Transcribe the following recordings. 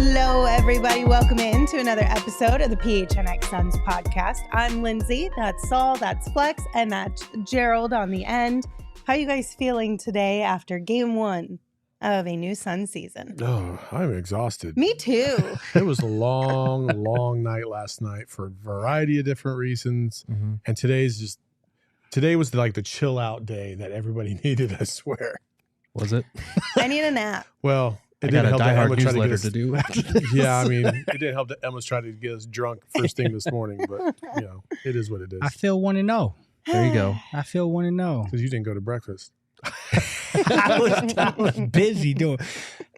Hello, everybody. Welcome in to another episode of the PHNX Suns Podcast. I'm Lindsay. That's Saul. That's Flex. And that's Gerald on the end. How are you guys feeling today after game one of a new Suns season? Oh, I'm exhausted. Me too. It was a long, long night last night for a variety of different reasons. Mm-hmm. And today was like the chill out day that everybody needed, I swear. Was it? I need a nap. Well, it didn't help that Emma tried to get us to do after this. Yeah, I mean, it didn't help that Emma's trying to get us drunk first thing this morning, but you know, it is what it is. I feel 1-0. There you go. I feel 1-0. Because you didn't go to breakfast. I was busy doing.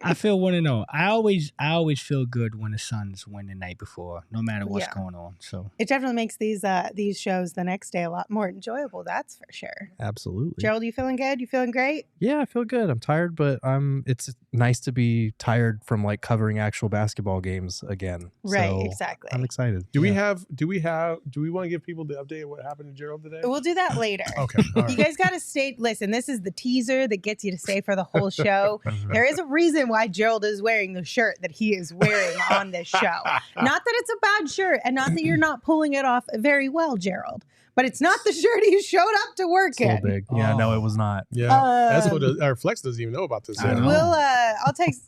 I feel 1-0. I always feel good when the Suns win the night before, no matter what's going on. So it definitely makes these shows the next day a lot more enjoyable. That's for sure. Absolutely. Gerald, you feeling good? You feeling great? Yeah, I feel good. I'm tired, but it's nice to be tired from like covering actual basketball games again. Right, so exactly. I'm excited. Do we want to give people the update of what happened to Gerald today? We'll do that later. Okay. All right. You guys got to stay. Listen, this is the teaser that gets you to stay for the whole show. There is a reason why Gerald is wearing the shirt that he is wearing on this show. Not that it's a bad shirt and not that you're not pulling it off very well, Gerald. But it's not the shirt he showed up to work in. So big. Yeah, no, it was not. Yeah, that's what our Flex doesn't even know about this. I know.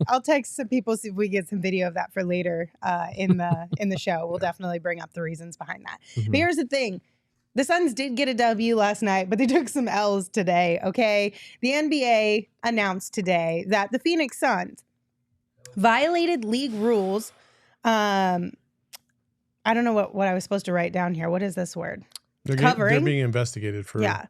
I'll text some people, see if we get some video of that for later in the show. We'll definitely bring up the reasons behind that. Mm-hmm. But here's the thing. The Suns did get a W last night, but they took some L's today, okay? The NBA announced today that the Phoenix Suns violated league rules. I don't know what I was supposed to write down here. What is this word? They're being investigated for... Yeah.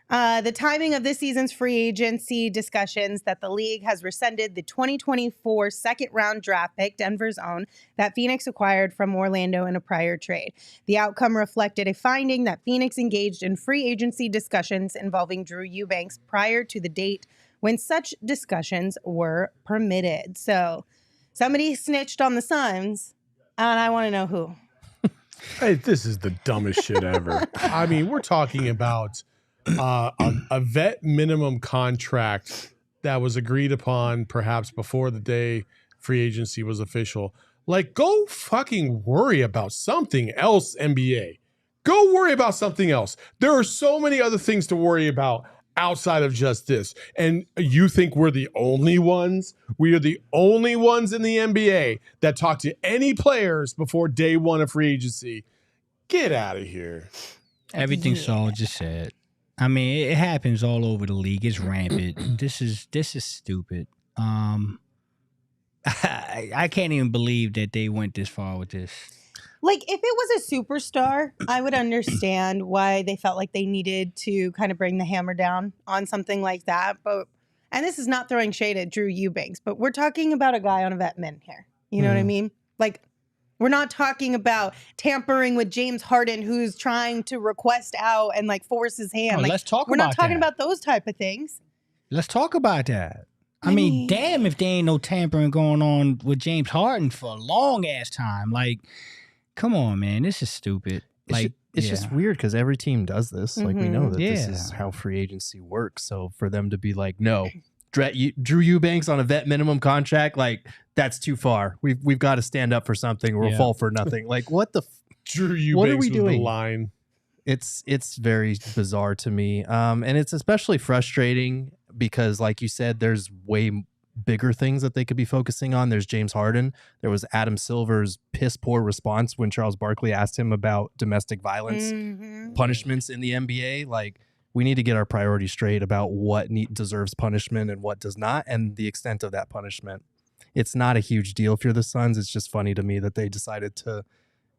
The timing of this season's free agency discussions that the league has rescinded the 2024 second-round draft pick, Denver's own, that Phoenix acquired from Orlando in a prior trade. The outcome reflected a finding that Phoenix engaged in free agency discussions involving Drew Eubanks prior to the date when such discussions were permitted. So somebody snitched on the Suns, and I want to know who. Hey, this is the dumbest shit ever. I mean, we're talking about... a vet minimum contract that was agreed upon perhaps before the day free agency was official. Like, go fucking worry about something else, NBA. Go worry about something else. There are so many other things to worry about outside of just this. And you think we're the only ones? We are the only ones in the NBA that talk to any players before day one of free agency. Get out of here. Everything Saul just said. I mean, it happens all over the league. It's rampant. This is stupid. I can't even believe that they went this far with this. Like, if it was a superstar, I would understand why they felt like they needed to kind of bring the hammer down on something like that. And this is not throwing shade at Drew Eubanks, but we're talking about a guy on a vet min here. You know what I mean? Like, we're not talking about tampering with James Harden, who's trying to request out and like force his hand. Let's talk about that. We're not talking about those type of things. Let's talk about that. I mean, damn if there ain't no tampering going on with James Harden for a long ass time. Like, come on, man. This is stupid. It's just weird because every team does this. Like, we know that this is how free agency works. So for them to be like, no, Drew Eubanks on a vet minimum contract, like, that's too far. We've got to stand up for something or fall for nothing. Like, what the Drew Eubanks what are we doing? The line. It's very bizarre to me. And it's especially frustrating because, like you said, there's way bigger things that they could be focusing on. There's James Harden. There was Adam Silver's piss poor response when Charles Barkley asked him about domestic violence punishments in the NBA. Like, we need to get our priorities straight about what deserves punishment and what does not, and the extent of that punishment. It's not a huge deal if you're the Suns. It's just funny to me that they decided to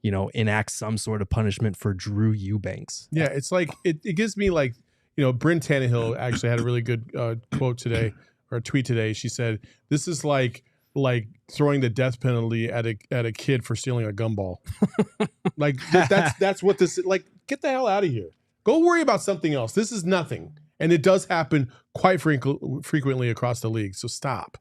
enact some sort of punishment for Drew Eubanks. Yeah, it's like it gives me like, Bryn Tannehill actually had a really good quote today or a tweet today. She said, "This is like throwing the death penalty at a kid for stealing a gumball." Like that's what this is. Like, get the hell out of here. Go worry about something else. This is nothing. And it does happen quite frequently across the league. So stop.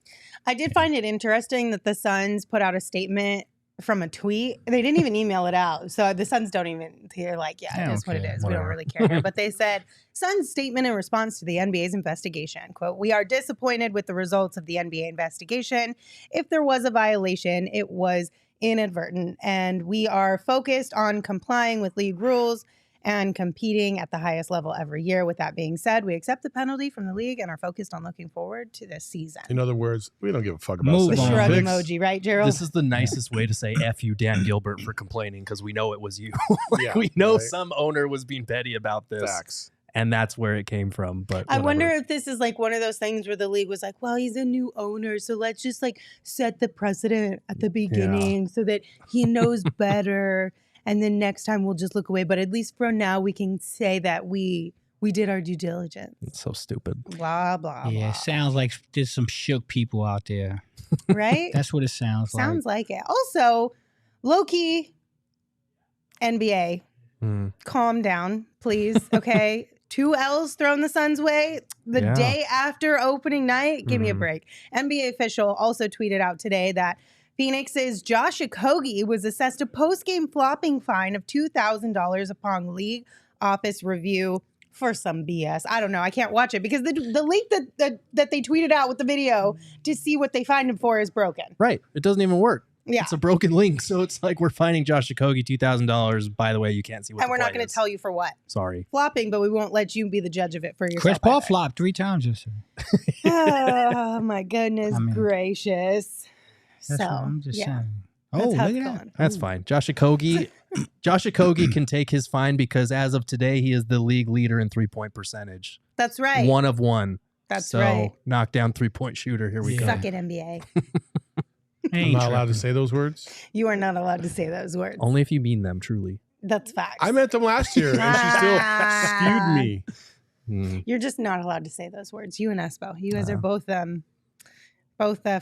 I did find it interesting that the Suns put out a statement from a tweet. They didn't even email it out. So the Suns don't even, they're like, yeah, it is what it is. Whatever. We don't really care here. But they said, Suns statement in response to the NBA's investigation, quote, "We are disappointed with the results of the NBA investigation. If there was a violation, it was inadvertent. And we are focused on complying with league rules and competing at the highest level every year. With that being said, we accept the penalty from the league and are focused on looking forward to this season." In other words, we don't give a fuck about Move The second on. shrug picks. emoji, right, Gerald? This is the nicest way to say F you, Dan Gilbert, for complaining, because we know it was you. Yeah, we know right. some owner was being petty about this. Facts. And that's where it came from. But I whatever. wonder if this is like one of those things where the league was like, well, he's a new owner, so let's just like set the precedent at the beginning so that he knows better. And then next time we'll just look away. But at least for now, we can say that we did our due diligence. It's so stupid. Blah, blah, Yeah, blah. sounds like there's some shook people out there. Right? That's what it sounds like. Sounds like it. Also, low-key, NBA, calm down, please. Okay? 2 L's thrown the Suns' way the Yeah. day after opening night. Give me a Mhm. break. NBA official also tweeted out today that Phoenix's Josh Okogie was assessed a post-game flopping fine of $2,000 upon league office review for some BS. I don't know. I can't watch it because the link that they tweeted out with the video to see what they fined him for is broken. Right. It doesn't even work. Yeah. It's a broken link. So it's like we're finding Josh Okogie $2,000. By the way, you can't see what And the we're not point going is. to tell you for what. Sorry. Flopping, but we won't let you be the judge of it for yourself. Chris Paul either. flopped 3 times yesterday. Oh, my goodness I mean, gracious. That's So, what I'm just yeah. saying. That's Oh, how look it's at that. going. That's fine. Josh Okogie can take his fine because as of today, he is the league leader in 3-point percentage. That's right. 1 of 1. That's so, right. knockdown 3-point shooter. Here we Yeah. go. Suck it, NBA. I'm not allowed to say those words. You are not allowed to say those words. Only if you mean them, truly. That's facts. I met them last year, and she still skewed me. You're just not allowed to say those words. You and Espo. You guys are both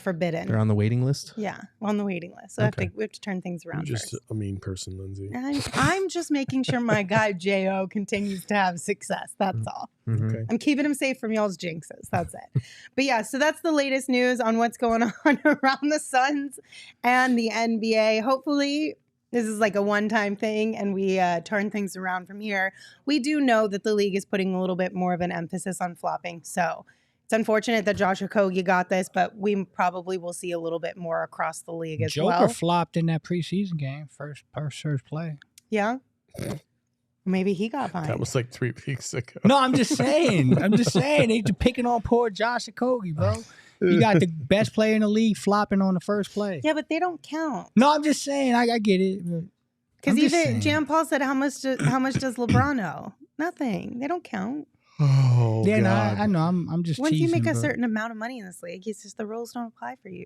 forbidden. They're on the waiting list? Yeah, on the waiting list. So Okay. we have to turn things You're around just first. a mean person, Lindsay. I'm just making sure my guy J.O. continues to have success. That's all. Mhm. Okay. I'm keeping him safe from y'all's jinxes. That's it. But yeah, so that's the latest news on what's going on around the Suns and the NBA. Hopefully, this is like a one-time thing and we turn things around from here. We do know that the league is putting a little bit more of an emphasis on flopping. So it's unfortunate that Josh Okogie got this, but we probably will see a little bit more across the league as Joker well. flopped in that preseason game. First play. Yeah. Maybe he got fined. That was like 3 weeks ago. No, I'm just saying. They just picking on poor Josh Okogie, bro. You got the best player in the league flopping on the first play. Yeah, but they don't count. No, I'm just saying. I get it. Because I'm just even saying. Jan Paul said, how much does LeBron owe? Nothing. They don't count. Oh, Yeah, no, God. I know. I'm just Once teasing. you make a but- certain amount of money in this league, it's just the rules don't apply to you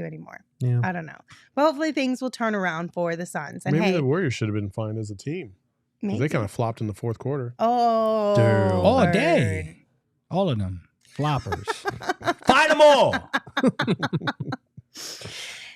anymore. Yeah. I don't know. But hopefully things will turn around for the Suns. And Maybe hey, the Warriors should have been fined as a team. 'Cause maybe. they kind of flopped in the fourth quarter. Oh, Dude. All burn. day. All of them. Floppers. Find them all.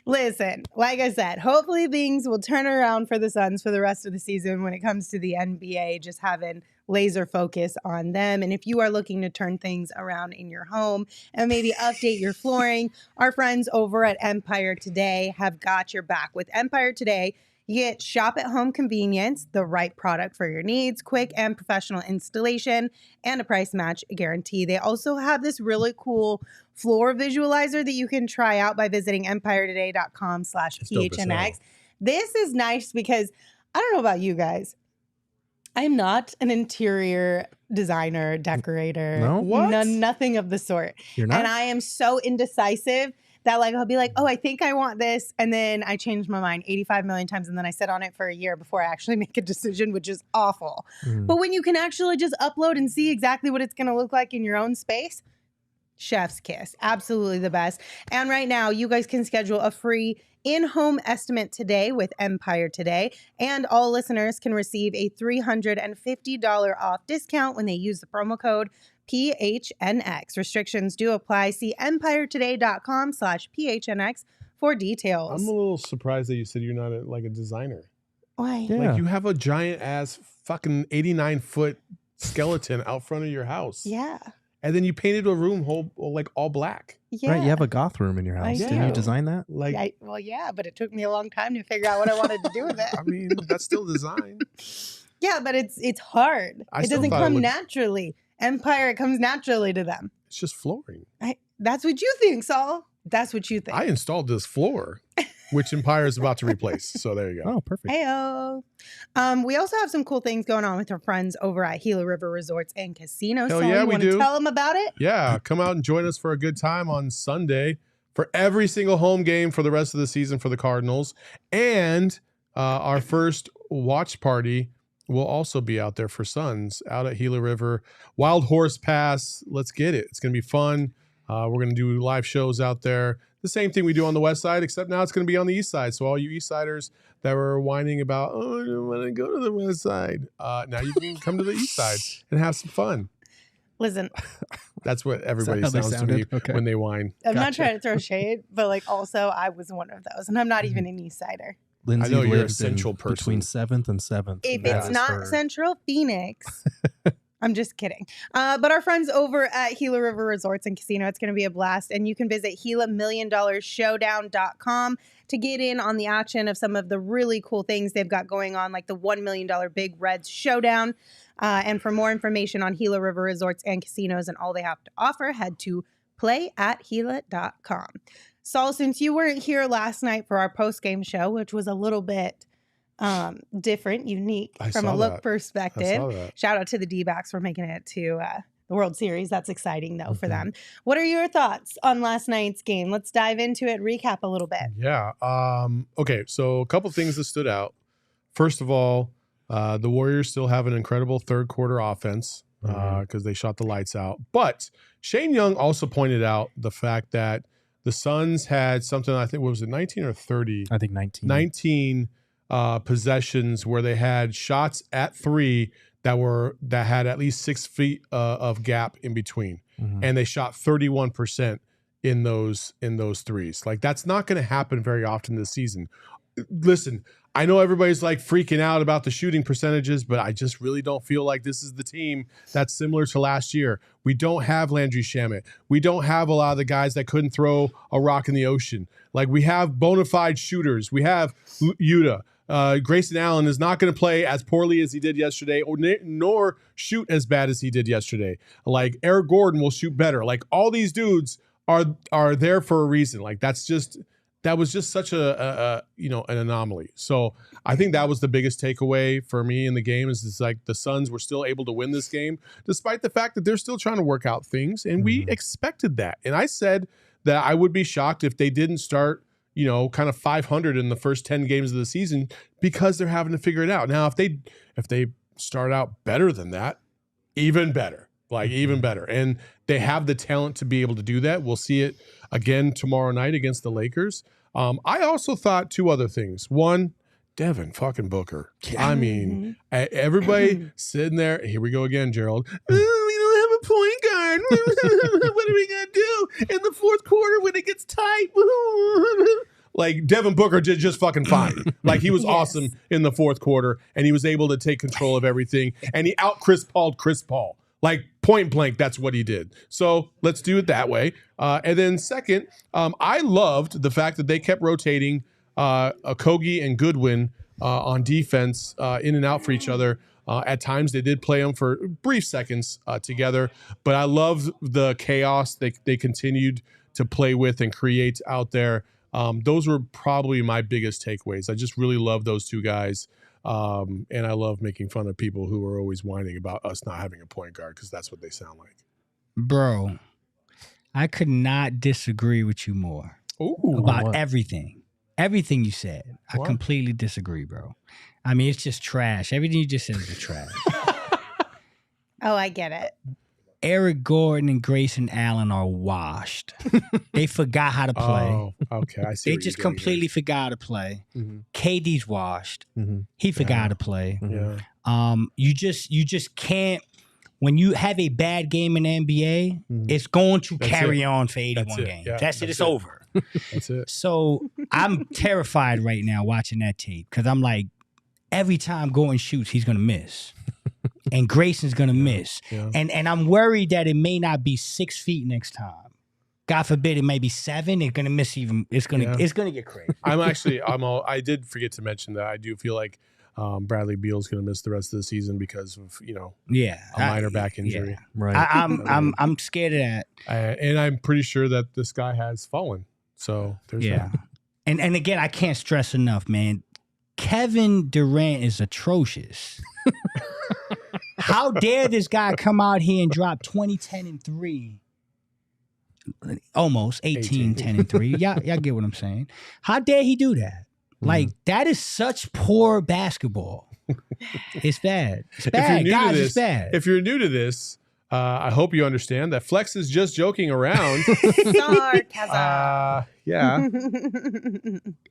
Listen, like I said, hopefully things will turn around for the Suns for the rest of the season when it comes to the NBA, just having laser focus on them. And if you are looking to turn things around in your home and maybe update your flooring, our friends over at Empire Today have got your back. With Empire Today, you get shop at home convenience, the right product for your needs, quick and professional installation, and a price match guarantee. They also have this really cool floor visualizer that you can try out by visiting empiretoday.com/PHNX. This is nice because I don't know about you guys. I'm not an interior designer, decorator. No? What? Nothing of the sort. You're not? And I am so indecisive that like I'll be like, oh, I think I want this. And then I change my mind 85 million times. And then I sit on it for a year before I actually make a decision, which is awful. Mm. But when you can actually just upload and see exactly what it's going to look like in your own space, Chef's kiss. Absolutely the best. And right now, you guys can schedule a free in-home estimate today with Empire Today. And all listeners can receive a $350 off discount when they use the promo code PHNX. Restrictions do apply. See empiretoday.com/PHNX for details. I'm a little surprised that you said you're not a designer. Why? Yeah. Like, you have a giant ass fucking 89-foot skeleton out front of your house. Yeah. And then you painted a room all black. Yeah. Right, you have a goth room in your house. Didn't do. you design that? Like, But it took me a long time to figure out what I wanted to do with it. I mean, that's still design. Yeah, but it's hard. I It still doesn't thought it come would- naturally. Empire, it comes naturally to them. It's just flooring. That's what you think, Saul. That's what you think. I installed this floor, which Empire is about to replace. So there you go. Oh, perfect. Heyo. We also have some cool things going on with our friends over at Gila River Resorts and Casinos. Hell So yeah, you we want to do. tell them about it? Yeah, come out and join us for a good time on Sunday for every single home game for the rest of the season for the Cardinals. And our first watch party will also be out there for Suns out at Gila River. Wild Horse Pass. Let's get it. It's going to be fun. We're going to do live shows out there. The same thing we do on the west side, except now it's going to be on the east side. So all you east siders that were whining about, oh, I don't want to go to the west side, now you can come to the east side and have some fun. Listen, That's what everybody how they sounds to me sounded? Okay. when they whine. I'm not Gotcha. trying to throw shade, but also I was one of those, and I'm not even an East Sider. Lindsay I know you're a lives in central person. between 7th and 7th. If and that it's is not her- Central Phoenix, I'm just kidding. But our friends over at Gila River Resorts and Casino, it's going to be a blast. And you can visit GilaMillionDollarShowdown.com to get in on the action of some of the really cool things they've got going on, like the $1 million Big Reds Showdown. And for more information on Gila River Resorts and Casinos and all they have to offer, head to playatgila.com. Saul, since you weren't here last night for our post-game show, which was a little bit different, unique I from a saw look that. I perspective. saw that. Shout out to the D-backs for making it to the World Series. That's exciting, though, for them. What are your thoughts on last night's game? Let's dive into it, recap a little bit. Yeah. Okay. So a couple things that stood out. First of all, the Warriors still have an incredible third quarter offense because they shot the lights out. But Shane Young also pointed out the fact that the Suns had something, I think, what was it, 19 or 30? I think 19. 19 possessions where they had shots at three that had at least 6 feet of gap in between, and they shot 31% in those threes. Like, that's not going to happen very often this season. Listen, I know everybody's like freaking out about the shooting percentages, but I just really don't feel like this is the team that's similar to last year. We don't have Landry Shamet. We don't have a lot of the guys that couldn't throw a rock in the ocean. Like, we have bona fide shooters. We have Yuta. Grayson Allen is not going to play as poorly as he did yesterday, nor shoot as bad as he did yesterday. Like, Eric Gordon will shoot better. Like, all these dudes are there for a reason. Like, that was just such an anomaly. So I think that was the biggest takeaway for me in the game is like the Suns were still able to win this game, despite the fact that they're still trying to work out things. And we expected that. And I said that I would be shocked if they didn't start, kind of 500 in the first 10 games of the season because they're having to figure it out. Now, if they start out better than that, even better. Like, even better. And they have the talent to be able to do that. We'll see it again tomorrow night against the Lakers. I also thought two other things. One, Devin fucking Booker. I mean, everybody sitting there. Here we go again, Gerald. We don't have a point guard. What are we going to do in the fourth quarter when it gets tight? Like, Devin Booker did just fucking fine. Like, he was awesome in the fourth quarter, and he was able to take control of everything. And he out-Chris Paul. Like, point blank, that's what he did. So let's do it that way. And then second, I loved the fact that they kept rotating Okogie and Goodwin on defense in and out for each other. At times, they did play them for brief seconds together. But I love the chaos they continued to play with and create out there. Those were probably my biggest takeaways. I just really love those two guys. And I love making fun of people who are always whining about us not having a point guard because that's what they sound like. Bro, I could not disagree with you more about what? everything. Everything you said. What? I completely disagree, bro. I mean, it's just trash. Everything you just said is trash. Oh, I get it. Eric Gordon and Grayson Allen are washed. They forgot how to play. Oh, okay. I see. They what just you're getting completely forgot how to play. KD's washed. He forgot how to play. here. Yeah. You just can't. When you have a bad game in the NBA, it's going to carry on for 81 games. Yeah, that's it. It's over. That's it. So I'm terrified right now watching that tape because I'm like, every time Gordon shoots, he's gonna miss, and Grayson's gonna miss, and I'm worried that it may not be 6 feet next time. God forbid it may be 7. It's gonna miss even. It's gonna get crazy. I did forget to mention that I do feel like Bradley Beal's going to miss the rest of the season because of a minor back injury. Yeah. Right. I'm scared of that. And I'm pretty sure that this guy has fallen. So there's that. And again, I can't stress enough, man. Kevin Durant is atrocious. How dare this guy come out here and drop 20, 10, and 3? Almost 18, 10, and 3. Y'all get what I'm saying? How dare he do that? Like, that is such poor basketball. It's bad. It's bad. Guys, it's bad. If you're new to this, I hope you understand that Flex is just joking around. Sarcasm. Yeah.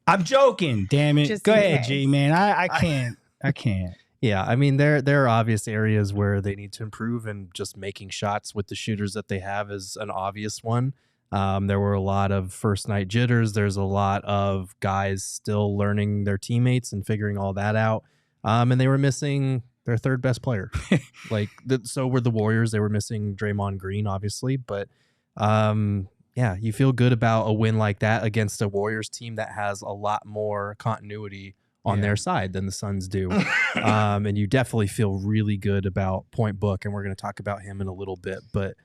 I'm joking, damn it. Just Go in ahead, case. G, man. I can't. Yeah, I mean, there are obvious areas where they need to improve, and just making shots with the shooters that they have is an obvious one. There were a lot of first night jitters. There's a lot of guys still learning their teammates and figuring all that out. And they were missing their third best player. So were the Warriors. They were missing Draymond Green, obviously. But you feel good about a win like that against a Warriors team that has a lot more continuity on their side than the Suns do. And you definitely feel really good about Point Book, and we're going to talk about him in a little bit. But,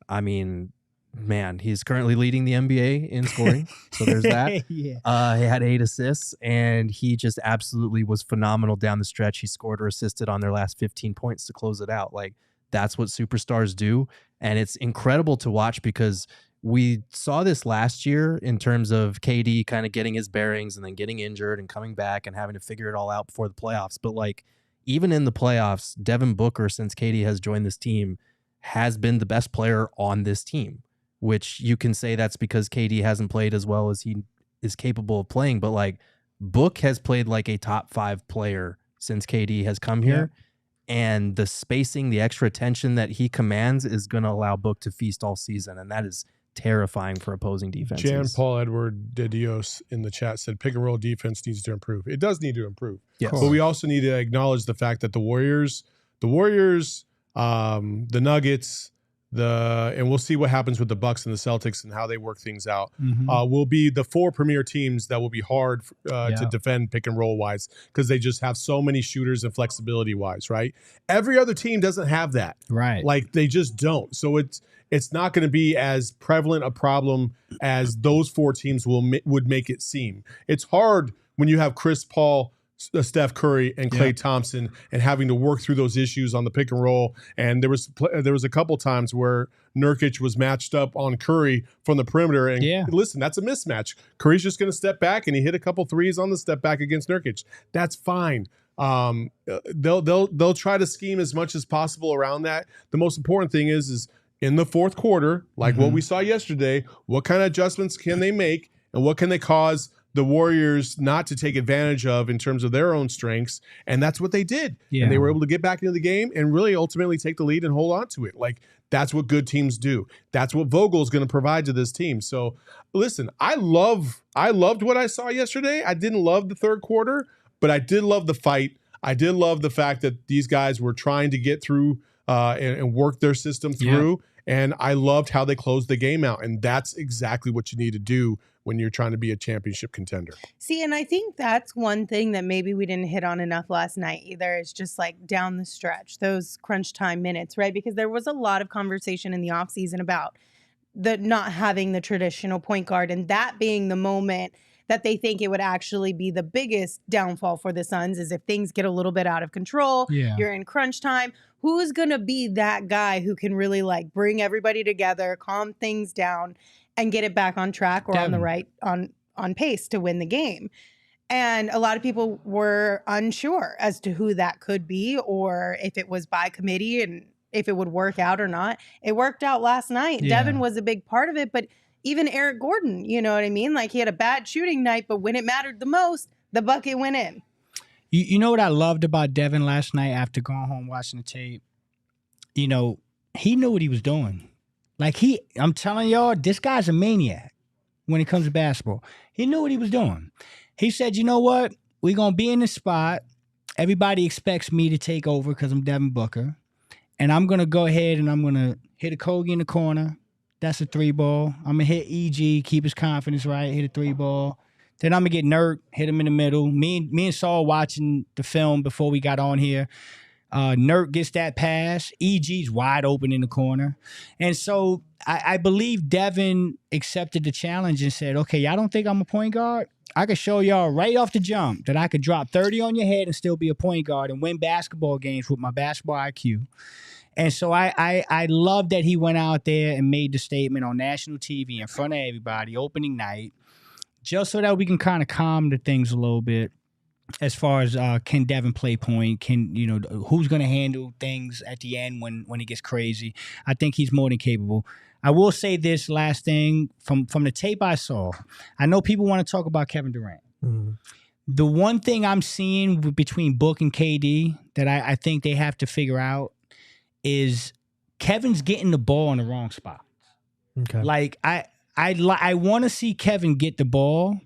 I mean, man, he's currently leading the NBA in scoring. So there's that. He had 8 assists, and he just absolutely was phenomenal down the stretch. He scored or assisted on their last 15 points to close it out. Like, that's what superstars do. And it's incredible to watch because we saw this last year in terms of KD kind of getting his bearings and then getting injured and coming back and having to figure it all out before the playoffs. But like, even in the playoffs, Devin Booker, since KD has joined this team, has been the best player on this team, which you can say that's because KD hasn't played as well as he is capable of playing. But like, Book has played like a top 5 player since KD has come here. And the spacing, the extra attention that he commands is going to allow Book to feast all season. And that is terrifying for opposing defenses. Jan Paul Edward de Dios in the chat said pick and roll defense needs to improve. It does need to improve. Yes. But we also need to acknowledge the fact that the Warriors, the Nuggets, and we'll see what happens with the Bucks and the Celtics and how they work things out, will be the 4 premier teams that will be hard to defend pick and roll wise, because they just have so many shooters and flexibility wise, right? Every other team doesn't have that. Right. Like, they just don't. So it's not going to be as prevalent a problem as those 4 teams would make it seem. It's hard when you have Chris Paul, Steph Curry, and Klay Thompson, and having to work through those issues on the pick and roll. And there was a couple times where Nurkic was matched up on Curry from the perimeter. And listen, that's a mismatch. Curry's just going to step back, and he hit a couple threes on the step back against Nurkic. That's fine. They'll try to scheme as much as possible around that. The most important thing is in the fourth quarter, like what we saw yesterday, what kind of adjustments can they make, and what can they cause the Warriors not to take advantage of in terms of their own strengths? And that's what they did. And they were able to get back into the game and really ultimately take the lead and hold on to it. Like, that's what good teams do. That's what Vogel's going to provide to this team. So listen, I loved what I saw yesterday. I didn't love the third quarter, but I did love the fight. I did love the fact that these guys were trying to get through and work their system through. And I loved how they closed the game out. And that's exactly what you need to do when you're trying to be a championship contender. See, and I think that's one thing that maybe we didn't hit on enough last night either. It's just like down the stretch, those crunch time minutes, right? Because there was a lot of conversation in the offseason about the not having the traditional point guard, and that being the moment that they think it would actually be the biggest downfall for the Suns is if things get a little bit out of control, you're in crunch time. Who's going to be that guy who can really like bring everybody together, calm things down, and get it back on track or on the right, on pace to win the game? And a lot of people were unsure as to who that could be, or if it was by committee and if it would work out or not. It worked out last night. Yeah. Devin was a big part of it, but even Eric Gordon, you know what I mean? Like, he had a bad shooting night, but when it mattered the most, the bucket went in. You know what I loved about Devin last night after going home watching the tape? You know, he knew what he was doing. Like, I'm telling y'all, this guy's a maniac when it comes to basketball. He knew what he was doing. He said, you know what? We're going to be in the spot. Everybody expects me to take over because I'm Devin Booker. And I'm going to go ahead and I'm going to hit Okogie in the corner. That's a 3-ball. I'm going to hit EG, keep his confidence right, hit a 3-ball. Then I'm going to get Nurk, hit him in the middle. Me and Saul watching the film before we got on here. Nurk gets that pass. EG's wide open in the corner. And so I believe Devin accepted the challenge and said, okay, y'all don't think I'm a point guard? I could show y'all right off the jump that I could drop 30 on your head and still be a point guard and win basketball games with my basketball IQ. And so I love that he went out there and made the statement on national TV in front of everybody, opening night, just so that we can kind of calm the things a little bit as far as can Devin play point, who's going to handle things at the end when it gets crazy. I think he's more than capable. I will say this last thing from the tape I saw. I know people want to talk about Kevin Durant. Mm-hmm. The one thing I'm seeing between Book and KD that I think they have to figure out is Kevin's getting the ball in the wrong spot. Okay. Like I want to see Kevin get the ball,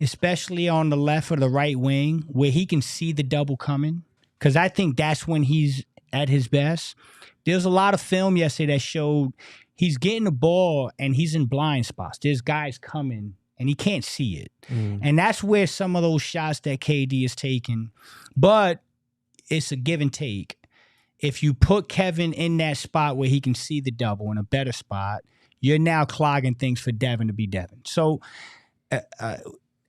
especially on the left or the right wing, where he can see the double coming, because I think that's when he's at his best. There's a lot of film yesterday that showed he's getting the ball and he's in blind spots. There's guys coming and he can't see it. Mm. And that's where some of those shots that KD is taking. But it's a give and take. If you put Kevin in that spot where he can see the double in a better spot, you're now clogging things for Devin to be Devin. So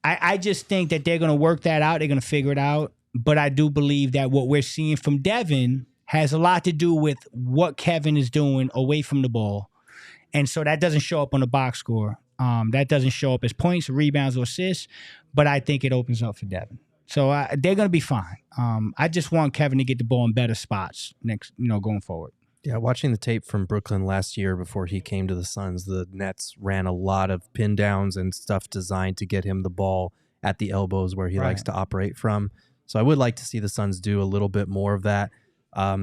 I just think that they're going to work that out. They're going to figure it out. But I do believe that what we're seeing from Devin has a lot to do with what Kevin is doing away from the ball. And so that doesn't show up on the box score. That doesn't show up as points, rebounds, or assists. But I think it opens up for Devin. So they're going to be fine. I just want Kevin to get the ball in better spots going forward. Yeah, watching the tape from Brooklyn last year before he came to the Suns, the Nets ran a lot of pin downs and stuff designed to get him the ball at the elbows where he likes to operate from. So I would like to see the Suns do a little bit more of that.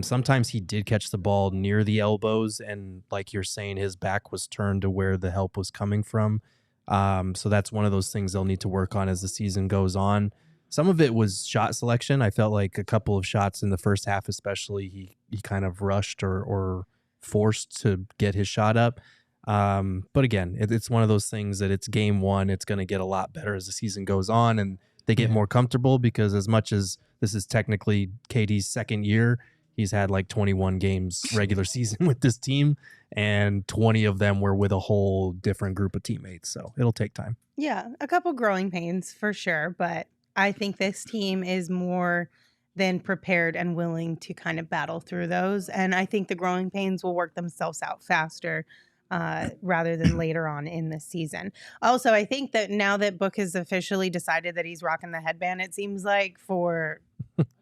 Sometimes he did catch the ball near the elbows, and like you're saying, his back was turned to where the help was coming from. So that's one of those things they'll need to work on as the season goes on. Some of it was shot selection. I felt like a couple of shots in the first half, especially, he kind of rushed or forced to get his shot up. But again, it's one of those things that it's game one. It's going to get a lot better as the season goes on and they get more comfortable, because as much as this is technically KD's second year, he's had like 21 games regular season with this team, and 20 of them were with a whole different group of teammates. So it'll take time. Yeah, a couple growing pains for sure, but I think this team is more than prepared and willing to kind of battle through those. And I think the growing pains will work themselves out faster rather than later on in the season. Also, I think that now that Book has officially decided that he's rocking the headband, it seems like for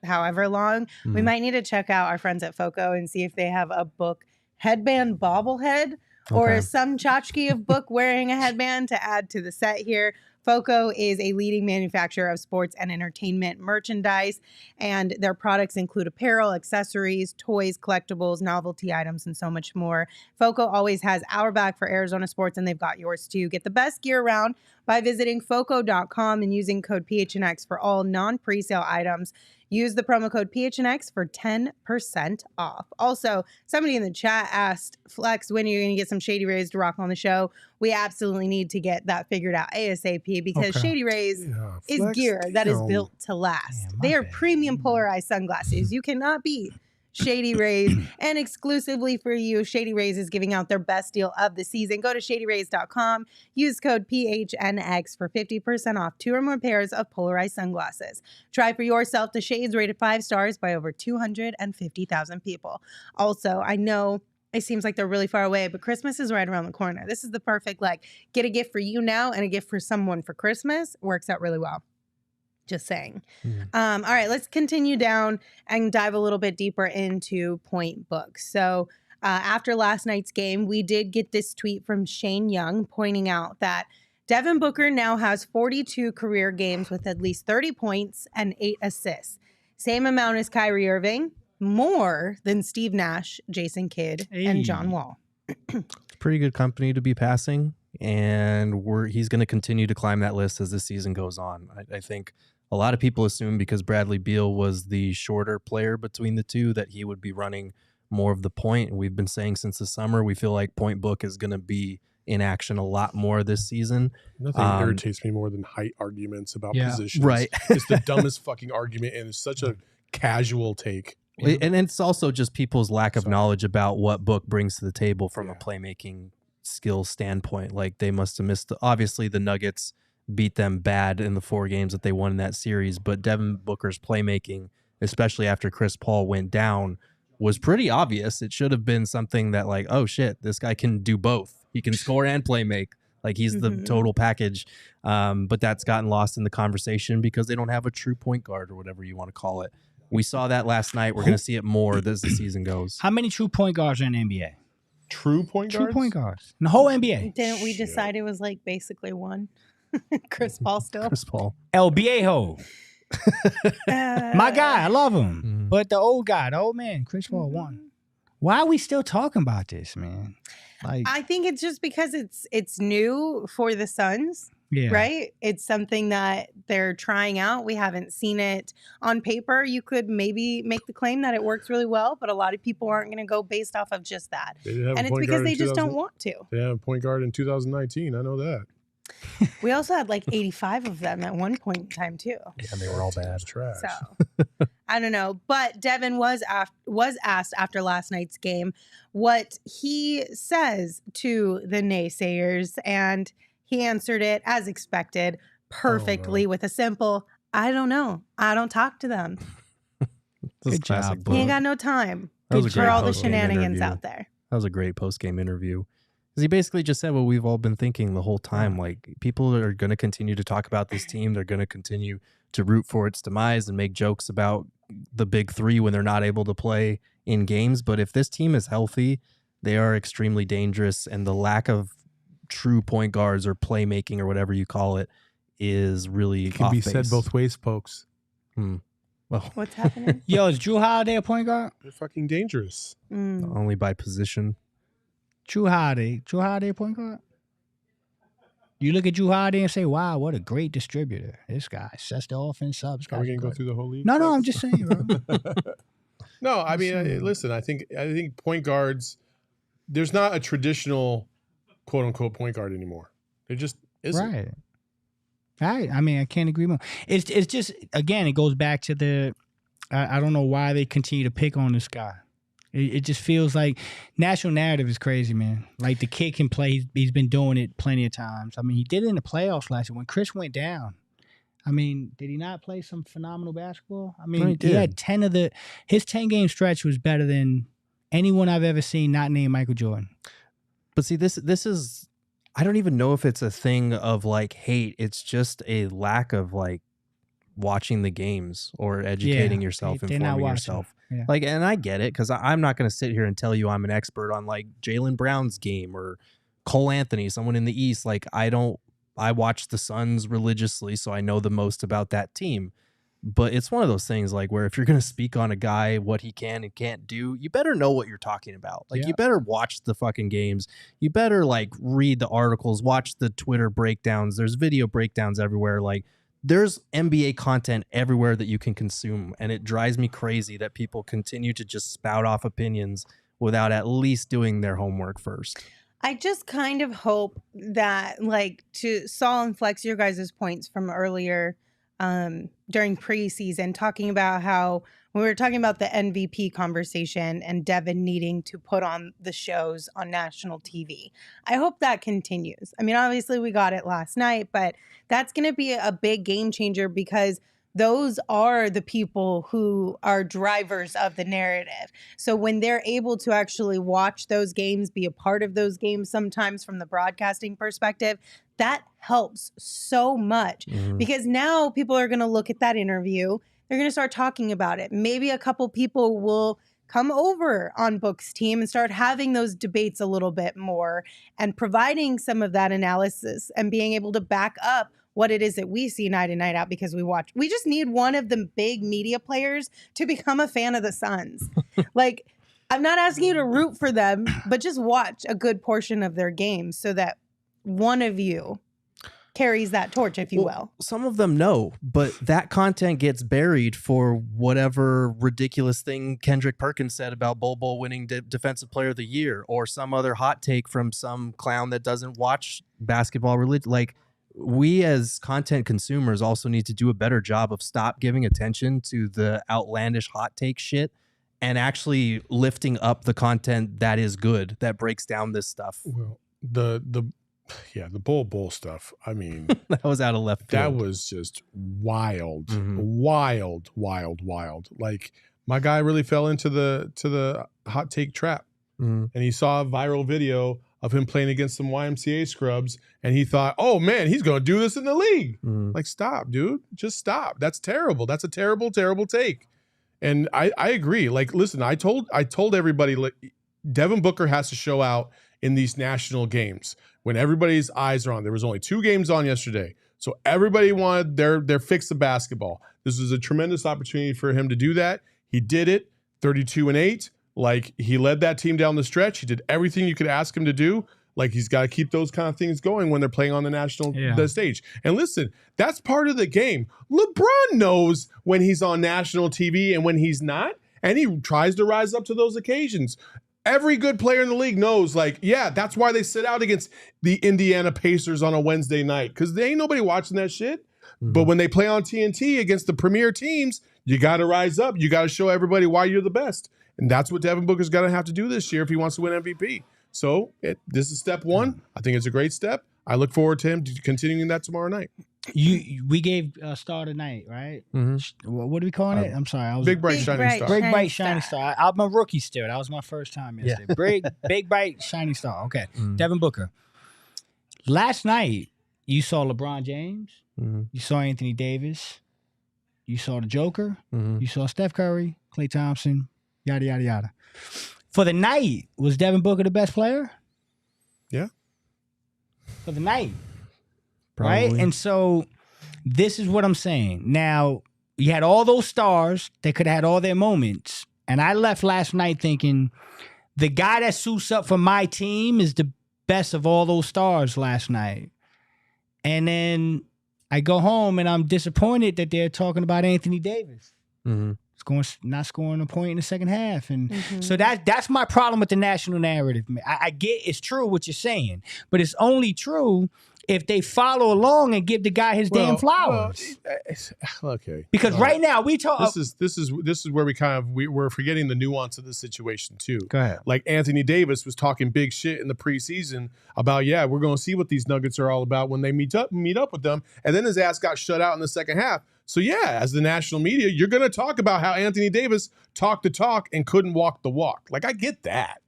however long, we might need to check out our friends at Foco and see if they have a Book headband bobblehead or some tchotchke of Book wearing a headband to add to the set here. Foco is a leading manufacturer of sports and entertainment merchandise, and their products include apparel, accessories, toys, collectibles, novelty items, and so much more. Foco always has our back for Arizona sports, and they've got yours too. Get the best gear around by visiting foco.com and using code PHNX for all non-presale items. Use the promo code PHNX for 10% off. Also, somebody in the chat asked, Flex, when are you going to get some Shady Rays to rock on the show? We absolutely need to get that figured out ASAP, because Shady Rays is gear that is built to last. They are premium polarized sunglasses. You cannot beat Shady Rays. And exclusively for you, Shady Rays is giving out their best deal of the season. Go to shadyrays.com. Use code PHNX for 50% off 2 or more pairs of polarized sunglasses. Try for yourself the shades rated 5 stars by over 250,000 people. Also, I know it seems like they're really far away, but Christmas is right around the corner. This is the perfect, get a gift for you now and a gift for someone for Christmas. Works out really well. Just saying. All right, let's continue down and dive a little bit deeper into point books. So after last night's game, we did get this tweet from Shane Young pointing out that Devin Booker now has 42 career games with at least 30 points and 8 assists. Same amount as Kyrie Irving, more than Steve Nash, Jason Kidd, and John Wall. It's pretty good company to be passing, and he's going to continue to climb that list as the season goes on. I think a lot of people assume because Bradley Beal was the shorter player between the two that he would be running more of the point. And we've been saying since the summer, we feel like point book is going to be in action a lot more this season. Nothing irritates me more than height arguments about positions. Right. It's the dumbest fucking argument, and it's such a casual take. And it's also just people's lack of knowledge about what Book brings to the table from a playmaking skill standpoint. Like they must have missed, obviously the Nuggets beat them bad in the 4 games that they won in that series, but Devin Booker's playmaking, especially after Chris Paul went down, was pretty obvious. It should have been something that like, oh shit, this guy can do both. He can score and play make. Like he's the total package. But that's gotten lost in the conversation because they don't have a true point guard or whatever you want to call it. We saw that last night. We're going to see it more as the season goes. How many true point guards are in the NBA? True point guards? True point guards. In the whole NBA. Didn't we decide it was like basically one? Chris Paul still? Chris Paul. El Viejo. My guy. I love him. But the old guy, the old man, Chris Paul won. Why are we still talking about this, man? Like, I think it's just because it's new for the Suns. Yeah. Right? It's something that they're trying out. We haven't seen it on paper. You could maybe make the claim that it works really well, but a lot of people aren't going to go based off of just that. And it's because they just don't want to. They have a point guard in 2019. I know that. We also had like 85 of them at one point in time too. Yeah, and they were all bad. Trash. So I don't know. But Devin was asked after last night's game what he says to the naysayers, and he answered it as expected perfectly with a simple, I don't know. I don't talk to them. Good job. He ain't got no time for all the shenanigans out there. That was a great post-game interview. Because he basically just said what we've all been thinking the whole time. Like, people are going to continue to talk about this team. They're going to continue to root for its demise and make jokes about the big 3 when they're not able to play in games. But if this team is healthy, they are extremely dangerous. And the lack of true point guards or playmaking or whatever you call it is really It can be said both ways, folks. Well, What's happening? Yo, is Drew Holiday a point guard? They're fucking dangerous. only by position. Drew Holiday a point guard? You look at Drew Holiday and say, wow, what a great distributor. This guy sets the offense up. Are we going to go through the whole league? No, I'm just saying, bro. No, I mean, listen, I think point guards, there's not a traditional quote unquote point guard anymore. There just isn't. Right. I mean, I can't agree more. It's just, again, it goes back to I don't know why they continue to pick on this guy. It just feels like national narrative is crazy, man. Like the kid can play. He's been doing it plenty of times. I mean, he did it in the playoffs last year when Chris went down. I mean, did he not play some phenomenal basketball? I mean, No, he did. had his 10-game stretch was better than anyone I've ever seen not named Michael Jordan. But see, this is, I don't even know if it's a thing of like hate. It's just a lack of like watching the games or educating yourself, informing yourself. Yeah. Like, and I get it, because I'm not going to sit here and tell you I'm an expert on like Jaylen Brown's game or Cole Anthony, someone in the East. Like, I watch the Suns religiously, so I know the most about that team. But it's one of those things like where if you're going to speak on a guy, what he can and can't do, you better know what you're talking about. Like, you better watch the fucking games. You better like read the articles, watch the Twitter breakdowns. There's video breakdowns everywhere. Like, there's NBA content everywhere that you can consume. And it drives me crazy that people continue to just spout off opinions without at least doing their homework first. I just kind of hope that, like, to Saul and Flex, your guys' points from earlier during preseason, talking about how when we were talking about the MVP conversation and Devin needing to put on the shows on national TV. I hope that continues. I mean, obviously we got it last night, but that's going to be a big game changer because those are the people who are drivers of the narrative. So when they're able to actually watch those games, be a part of those games sometimes from the broadcasting perspective, that helps so much because now people are going to look at that interview. They're going to start talking about it. Maybe a couple people will come over on Book's team and start having those debates a little bit more and providing some of that analysis and being able to back up what it is that we see night in, night out because we watch. We just need one of the big media players to become a fan of the Suns. Like, I'm not asking you to root for them, but just watch a good portion of their games so that one of you carries that torch, if you will. Some of them know, but that content gets buried for whatever ridiculous thing Kendrick Perkins said about Bol Bol winning Defensive Player of the Year, or some other hot take from some clown that doesn't watch basketball. Like, we as content consumers also need to do a better job of stop giving attention to the outlandish hot take shit and actually lifting up the content that is good, that breaks down this stuff. Well, the Bol Bol stuff. I mean, that was out of left field. That was just wild, wild. Like, my guy really fell into the hot take trap, and he saw a viral video of him playing against some YMCA scrubs, and he thought, "Oh man, he's gonna do this in the league." Like, stop, dude, just stop. That's terrible. That's a terrible, terrible take. And I agree. Like, listen, I told everybody, like, Devin Booker has to show out in these national games when everybody's eyes are on. There was only 2 games on yesterday, so everybody wanted their fix of basketball. This was a tremendous opportunity for him to do that. He did it, 32-8. Like, he led that team down the stretch. He did everything you could ask him to do. Like, he's got to keep those kind of things going when they're playing on the national the stage. And listen, that's part of the game. LeBron knows when he's on national TV and when he's not, and he tries to rise up to those occasions. Every good player in the league knows, like, yeah, that's why they sit out against the Indiana Pacers on a Wednesday night, because there ain't nobody watching that shit. But when they play on TNT against the premier teams, you got to rise up. You got to show everybody why you're the best. And that's what Devin Booker's going to have to do this year if he wants to win MVP. So this is step 1. I think it's a great step. I look forward to him continuing that tomorrow night. We gave Star tonight, right? What are we calling it? I'm sorry. I was Big Bright Shining Star. Big Bright Shining Star. I'm a rookie still. That was my first time yesterday. Big Bright Shining Star. Okay. Devin Booker. Last night, you saw LeBron James. You saw Anthony Davis. You saw the Joker. You saw Steph Curry, Klay Thompson, yada, yada, yada. For the night, was Devin Booker the best player? Yeah. For the night. Probably. Right? And so this is what I'm saying. Now, you had all those stars. They could have had all their moments. And I left last night thinking the guy that suits up for my team is the best of all those stars last night. And then I go home and I'm disappointed that they're talking about Anthony Davis. Not scoring a point in the second half. And so that's my problem with the national narrative. I get it's true what you're saying, but it's only true if they follow along and give the guy his damn flowers. Okay. Because right now we talk. This is where we're forgetting the nuance of the situation too. Go ahead. Like, Anthony Davis was talking big shit in the preseason about, we're going to see what these Nuggets are all about when they meet up with them, and then his ass got shut out in the second half. So as the national media, you're going to talk about how Anthony Davis talked the talk and couldn't walk the walk. Like, I get that.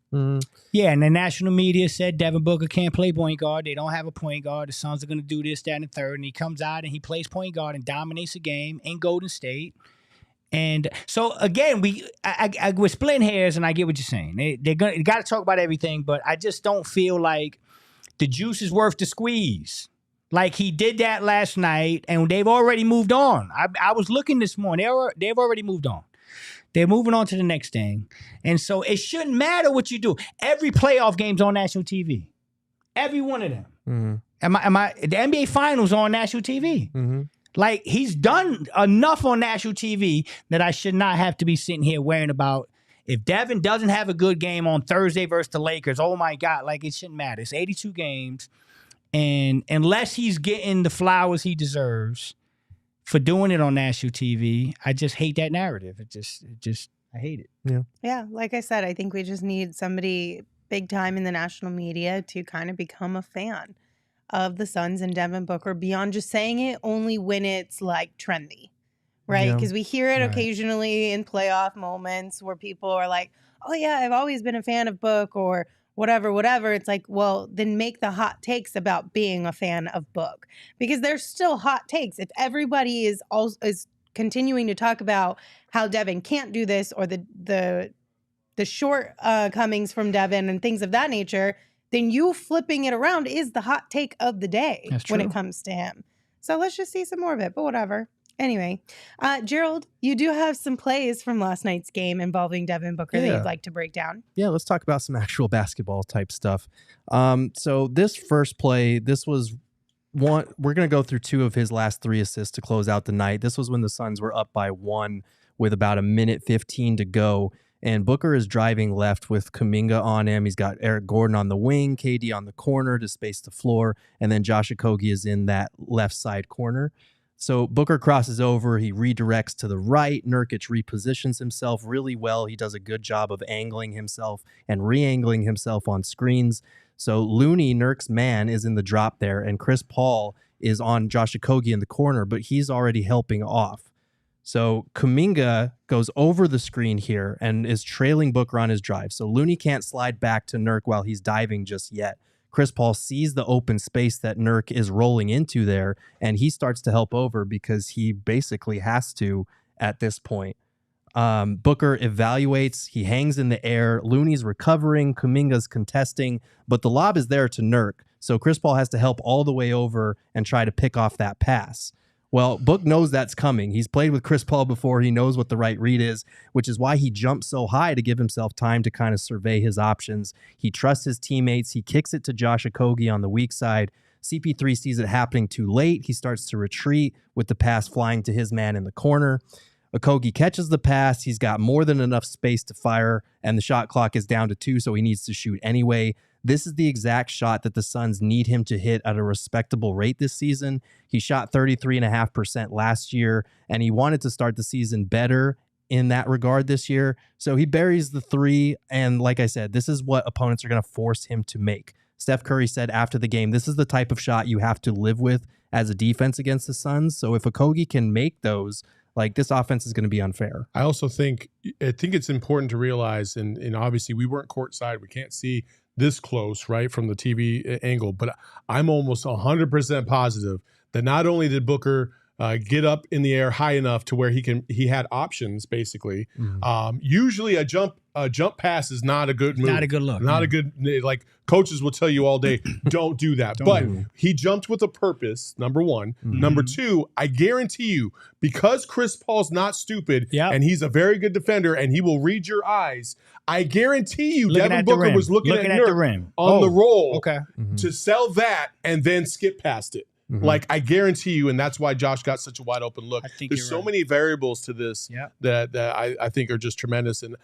Yeah, and the national media said Devin Booker can't play point guard. They don't have a point guard. The Suns are going to do this, that, and the third. And he comes out and he plays point guard and dominates a game in Golden State. And so, again, we're splitting hairs, and I get what you're saying. They got to talk about everything, but I just don't feel like the juice is worth the squeeze. Like, he did that last night, and they've already moved on. I was looking this morning. They've already moved on. They're moving on to the next thing. And so it shouldn't matter what you do. Every playoff game's on national TV. Every one of them. The NBA Finals on national TV. Like, he's done enough on national TV that I should not have to be sitting here worrying about if Devin doesn't have a good game on Thursday versus the Lakers. Oh, my God. Like, it shouldn't matter. It's 82 games. And unless he's getting the flowers he deserves for doing it on national TV, I just hate that narrative. I hate it. Yeah, like I said, I think we just need somebody big time in the national media to kind of become a fan of the Suns and Devin Booker beyond just saying it only when it's like trendy, right? Because we hear it occasionally in playoff moments where people are like, oh yeah, I've always been a fan of Book, or whatever. It's like, well, then make the hot takes about being a fan of Book, because there's still hot takes. If everybody is continuing to talk about how Devin can't do this, or the shortcomings from Devin and things of that nature, then you flipping it around is the hot take of the day when it comes to him. So let's just see some more of it, but whatever. Anyway, Gerald, you do have some plays from last night's game involving Devin Booker that you'd like to break down. Yeah, let's talk about some actual basketball type stuff. So this first play, this was one. We're going to go through 2 of his last 3 assists to close out the night. This was when the Suns were up by 1 with about 1:15 to go. And Booker is driving left with Kuminga on him. He's got Eric Gordon on the wing, KD on the corner to space the floor, and then Josh Okogie is in that left side corner. So Booker crosses over, he redirects to the right. Nurkic repositions himself really well. He does a good job of angling himself and re-angling himself on screens. So Looney, Nurk's man, is in the drop there, and Chris Paul is on Josh Okogie in the corner, but he's already helping off. So Kuminga goes over the screen here and is trailing Booker on his drive. So Looney can't slide back to Nurk while he's diving just yet. Chris Paul sees the open space that Nurk is rolling into there, and he starts to help over because he basically has to at this point. Booker evaluates. He hangs in the air. Looney's recovering. Kuminga's contesting, but the lob is there to Nurk. So Chris Paul has to help all the way over and try to pick off that pass. Well, Book knows that's coming. He's played with Chris Paul before. He knows what the right read is, which is why he jumps so high to give himself time to kind of survey his options. He trusts his teammates. He kicks it to Josh Okogie on the weak side. CP3 sees it happening too late. He starts to retreat with the pass flying to his man in the corner. Okogie catches the pass. He's got more than enough space to fire, and the shot clock is down to 2, so he needs to shoot anyway. This is the exact shot that the Suns need him to hit at a respectable rate this season. He shot 33.5% last year, and he wanted to start the season better in that regard this year. So he buries the 3, and like I said, this is what opponents are going to force him to make. Steph Curry said after the game, this is the type of shot you have to live with as a defense against the Suns. So if Okogie can make those, like, this offense is going to be unfair. I also think it's important to realize, and obviously we weren't courtside, we can't see this close, right, from the TV angle, but I'm almost 100% positive that not only did Booker get up in the air high enough to where he had options basically. Usually a jump pass is not a good move. Not a good look. Not a good, like coaches will tell you all day, don't do that. But he jumped with a purpose, number one. Number 2, I guarantee you, because Chris Paul's not stupid and he's a very good defender and he will read your eyes, I guarantee you Devin Booker was looking at the rim on the roll to sell that and then skip past it. Like, I guarantee you, and that's why Josh got such a wide open look. There's so many variables to this that I think are just tremendous. And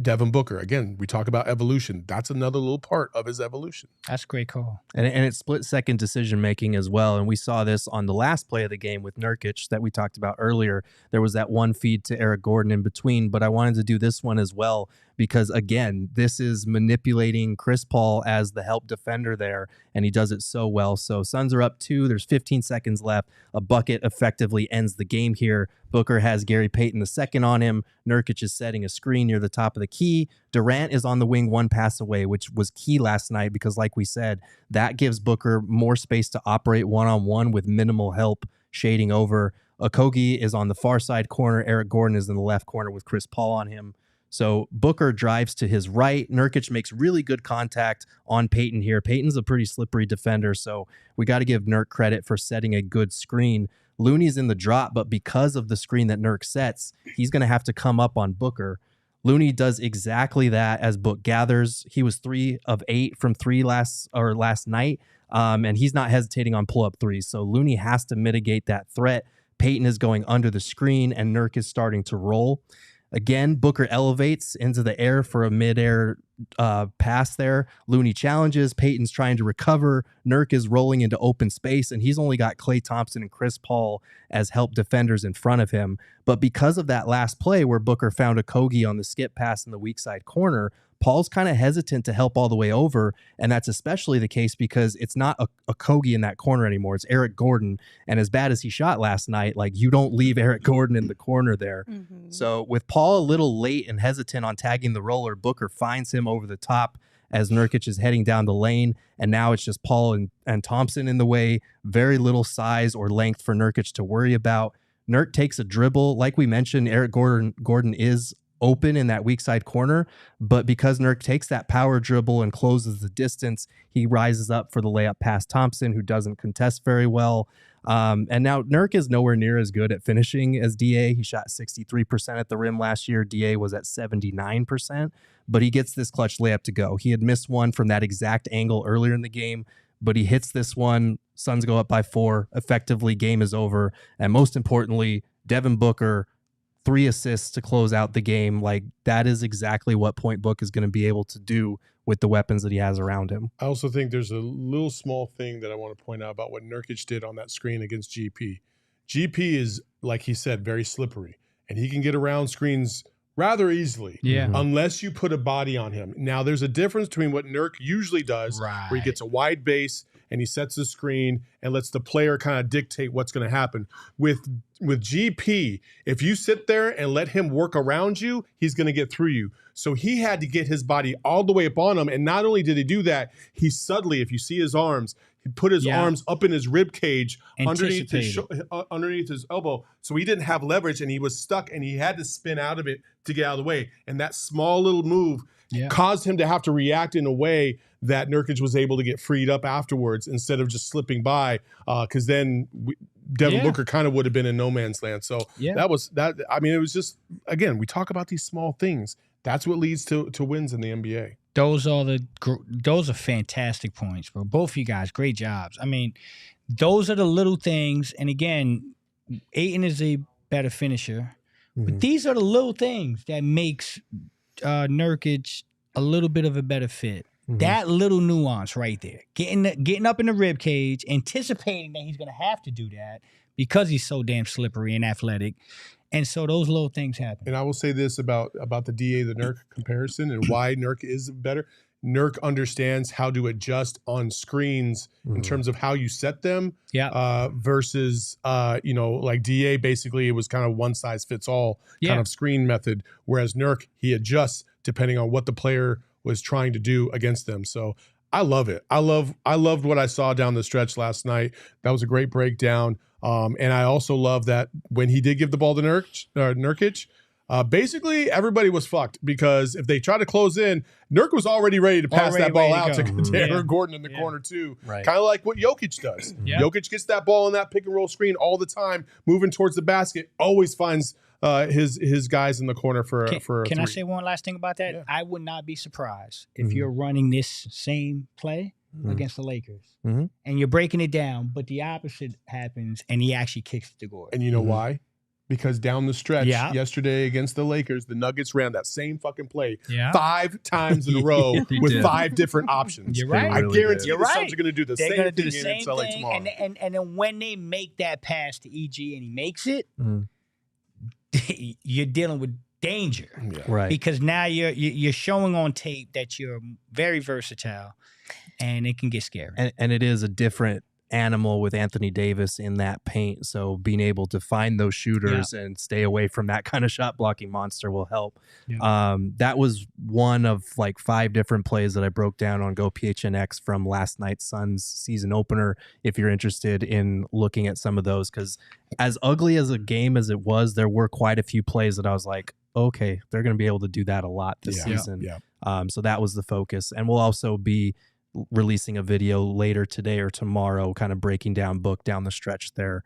Devin Booker, again, we talk about evolution. That's another little part of his evolution. That's a great call. And it's split-second decision-making as well. And we saw this on the last play of the game with Nurkic that we talked about earlier. There was that one feed to Eric Gordon in between, but I wanted to do this one as well because, again, this is manipulating Chris Paul as the help defender there, and he does it so well. So Suns are up 2. There's 15 seconds left. A bucket effectively ends the game here. Booker has Gary Payton II on him. Nurkic is setting a screen near the top of the key. Durant is on the wing 1 pass away, which was key last night because, like we said, that gives Booker more space to operate one-on-one with minimal help shading over. Okogie is on the far side corner. Eric Gordon is in the left corner with Chris Paul on him. So Booker drives to his right. Nurkic makes really good contact on Payton here. Payton's a pretty slippery defender, so we got to give Nurk credit for setting a good screen. Looney's in the drop, but because of the screen that Nurk sets, he's going to have to come up on Booker. Looney does exactly that as Book gathers. He was 3 of 8 from 3 last night, and he's not hesitating on pull-up threes. So Looney has to mitigate that threat. Payton is going under the screen, and Nurk is starting to roll. Again, Booker elevates into the air for a mid-air pass there. Looney challenges. Payton's trying to recover. Nurk is rolling into open space, and he's only got Klay Thompson and Chris Paul as help defenders in front of him. But because of that last play where Booker found Okogie on the skip pass in the weak side corner, Paul's kind of hesitant to help all the way over, and that's especially the case because it's not Okogie in that corner anymore. It's Eric Gordon, and as bad as he shot last night, like, you don't leave Eric Gordon in the corner there. So with Paul a little late and hesitant on tagging the roller, Booker finds him over the top as Nurkic is heading down the lane. And now it's just Paul and Thompson in the way. Very little size or length for Nurkic to worry about. Nurk takes a dribble. Like we mentioned, Eric Gordon is open in that weak side corner, but because Nurk takes that power dribble and closes the distance, he rises up for the layup past Thompson, who doesn't contest very well. And now Nurk is nowhere near as good at finishing as DA. He shot 63% at the rim last year. DA was at 79%, but he gets this clutch layup to go. He had missed one from that exact angle earlier in the game, but he hits this one. Suns go up by 4. Effectively, game is over. And most importantly, Devin Booker, 3 assists to close out the game. Like, that is exactly what Point Book is going to be able to do with the weapons that he has around him. I also think there's a little small thing that I want to point out about what Nurkic did on that screen against GP. GP is, like he said, very slippery, and he can get around screens rather easily, unless you put a body on him. Now, there's a difference between what Nurk usually does, where he gets a wide base and he sets the screen and lets the player kind of dictate what's going to happen. With GP, if you sit there and let him work around you, he's going to get through you. So he had to get his body all the way up on him. And not only did he do that, he suddenly, if you see his arms, he put his arms up in his rib cage underneath his elbow. So he didn't have leverage and he was stuck and he had to spin out of it to get out of the way. And that small little move caused him to have to react in a way that Nurkic was able to get freed up afterwards instead of just slipping by. Because then Devin Booker kind of would have been in no man's land. So that was that. I mean, it was just, again, we talk about these small things. That's what leads to wins in the NBA. Those are fantastic points, bro. Both of you guys, great jobs. I mean, those are the little things. And again, Ayton is a better finisher, but these are the little things that makes Nurkic a little bit of a better fit. That little nuance right there, getting up in the rib cage, anticipating that he's going to have to do that because he's so damn slippery and athletic. And so those little things happen. And I will say this about the DA, the Nurk comparison and why Nurk is better. Nurk understands how to adjust on screens in terms of how you set them versus, like DA, basically it was kind of one size fits all kind of screen method. Whereas Nurk, he adjusts depending on what the player was trying to do against them. So I love it. I loved what I saw down the stretch last night. That was a great breakdown. And I also love that when he did give the ball to Nurkic, basically everybody was fucked because if they try to close in, Nurk was already ready to pass that ball out to Eric Gordon in the corner too. Right. Kind of like what Jokic does. Jokic gets that ball on that pick and roll screen all the time, moving towards the basket, always finds his guys in the corner for a Can three. I say one last thing about that? I would not be surprised if you're running this same play against the Lakers and you're breaking it down, but the opposite happens and he actually kicks the goal. And you know why? Because down the stretch yesterday against the Lakers, the Nuggets ran that same fucking play 5 times in a row with 5 different options. You're right. I guarantee the Suns are going to do the same thing against LA tomorrow. And then when they make that pass to EG and he makes it, you're dealing with danger, right? Because now you're showing on tape that you're very versatile, and it can get scary. And it is a different animal with Anthony Davis in that paint. So being able to find those shooters and stay away from that kind of shot blocking monster will help. That was one of like 5 different plays that I broke down on Go PHNX from last night's Suns season opener. If you're interested in looking at some of those, because as ugly as a game as it was, there were quite a few plays that I was like, okay, they're going to be able to do that a lot this season. So that was the focus. And we'll also be releasing a video later today or tomorrow, kind of breaking down Book down the stretch there.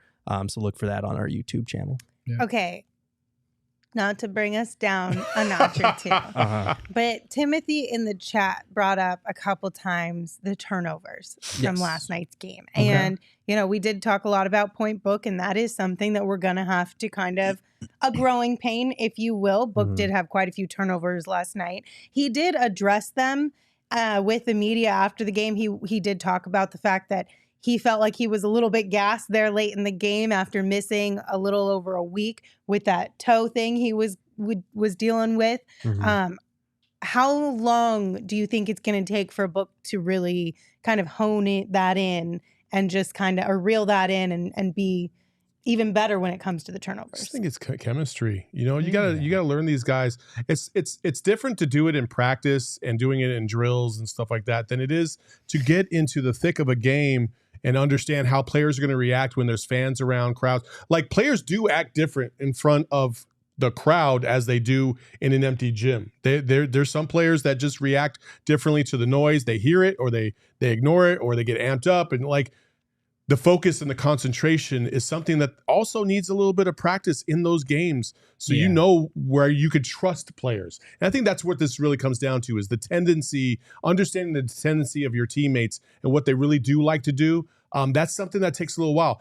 So look for that on our YouTube channel. Okay. Not to bring us down a notch or two, but Timothy in the chat brought up a couple times the turnovers from last night's game. And, we did talk a lot about Point Book, and that is something that we're going to have to kind of a growing pain, if you will. Book did have quite a few turnovers last night. He did address them with the media after the game. He did talk about the fact that he felt like he was a little bit gassed there late in the game after missing a little over a week with that toe thing he was dealing with. How long do you think it's going to take for Book to really kind of hone that in and just kind of or reel that in and be even better when it comes to the I turnovers. just think it's chemistry. You know, you gotta learn these guys. It's different to do it in practice and doing it in drills and stuff like that than it is to get into the thick of a game and understand how players are going to react when there's fans around, crowds. Like, players do act different in front of the crowd as they do in an empty gym. There's some players that just react differently to the noise. They hear it or they ignore it or they get amped up, and like, the focus and the concentration is something that also needs a little bit of practice in those games, so you know where you could trust players. And I think that's what this really comes down to, is the tendency, understanding the tendency of your teammates and what they really do like to do. That's something that takes a little while.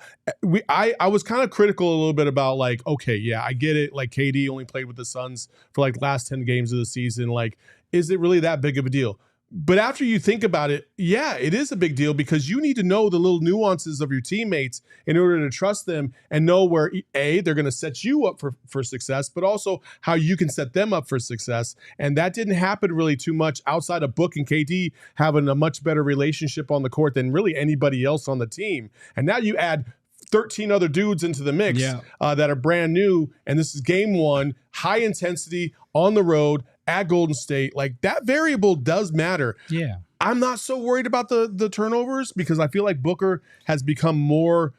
I was kind of critical a little bit about, like, okay, yeah, I get it. Like, KD only played with the Suns for like last 10 games of the season. Like, is it really that big of a deal? But after you think about it, yeah, it is a big deal, because you need to know the little nuances of your teammates in order to trust them and know where, A, they're going to set you up for success, but also how you can set them up for success. And that didn't happen really too much outside of Book and KD having a much better relationship on the court than really anybody else on the team. And now you add 13 other dudes into the mix that are brand new, and this is game one, high intensity, on the road, at Golden State. Like, that variable does matter. Yeah. I'm not so worried about the turnovers, because I feel like Booker has become more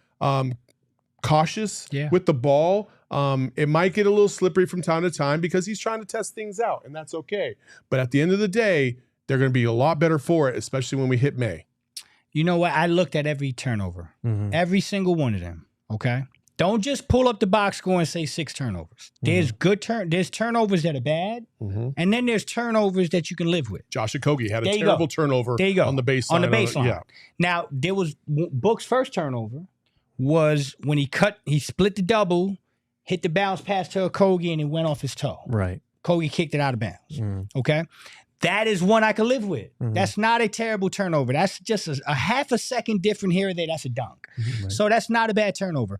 cautious with the ball. It might get a little slippery from time to time because he's trying to test things out, and that's okay. But at the end of the day, they're going to be a lot better for it, especially when we hit May. You know what? I looked at every turnover, every single one of them. Okay. Don't just pull up the box score and say 6 turnovers. There's there's turnovers that are bad, and then there's turnovers that you can live with. Josh Okogie had a terrible turnover on the baseline. On the baseline. Now, there was Book's first turnover was when he split the double, hit the bounce pass to Okogie, and it went off his toe. Right. Okogie kicked it out of bounds. Okay. That is one I could live with. That's not a terrible turnover. That's just a half a second different here or there. That's a dunk. So that's not a bad turnover.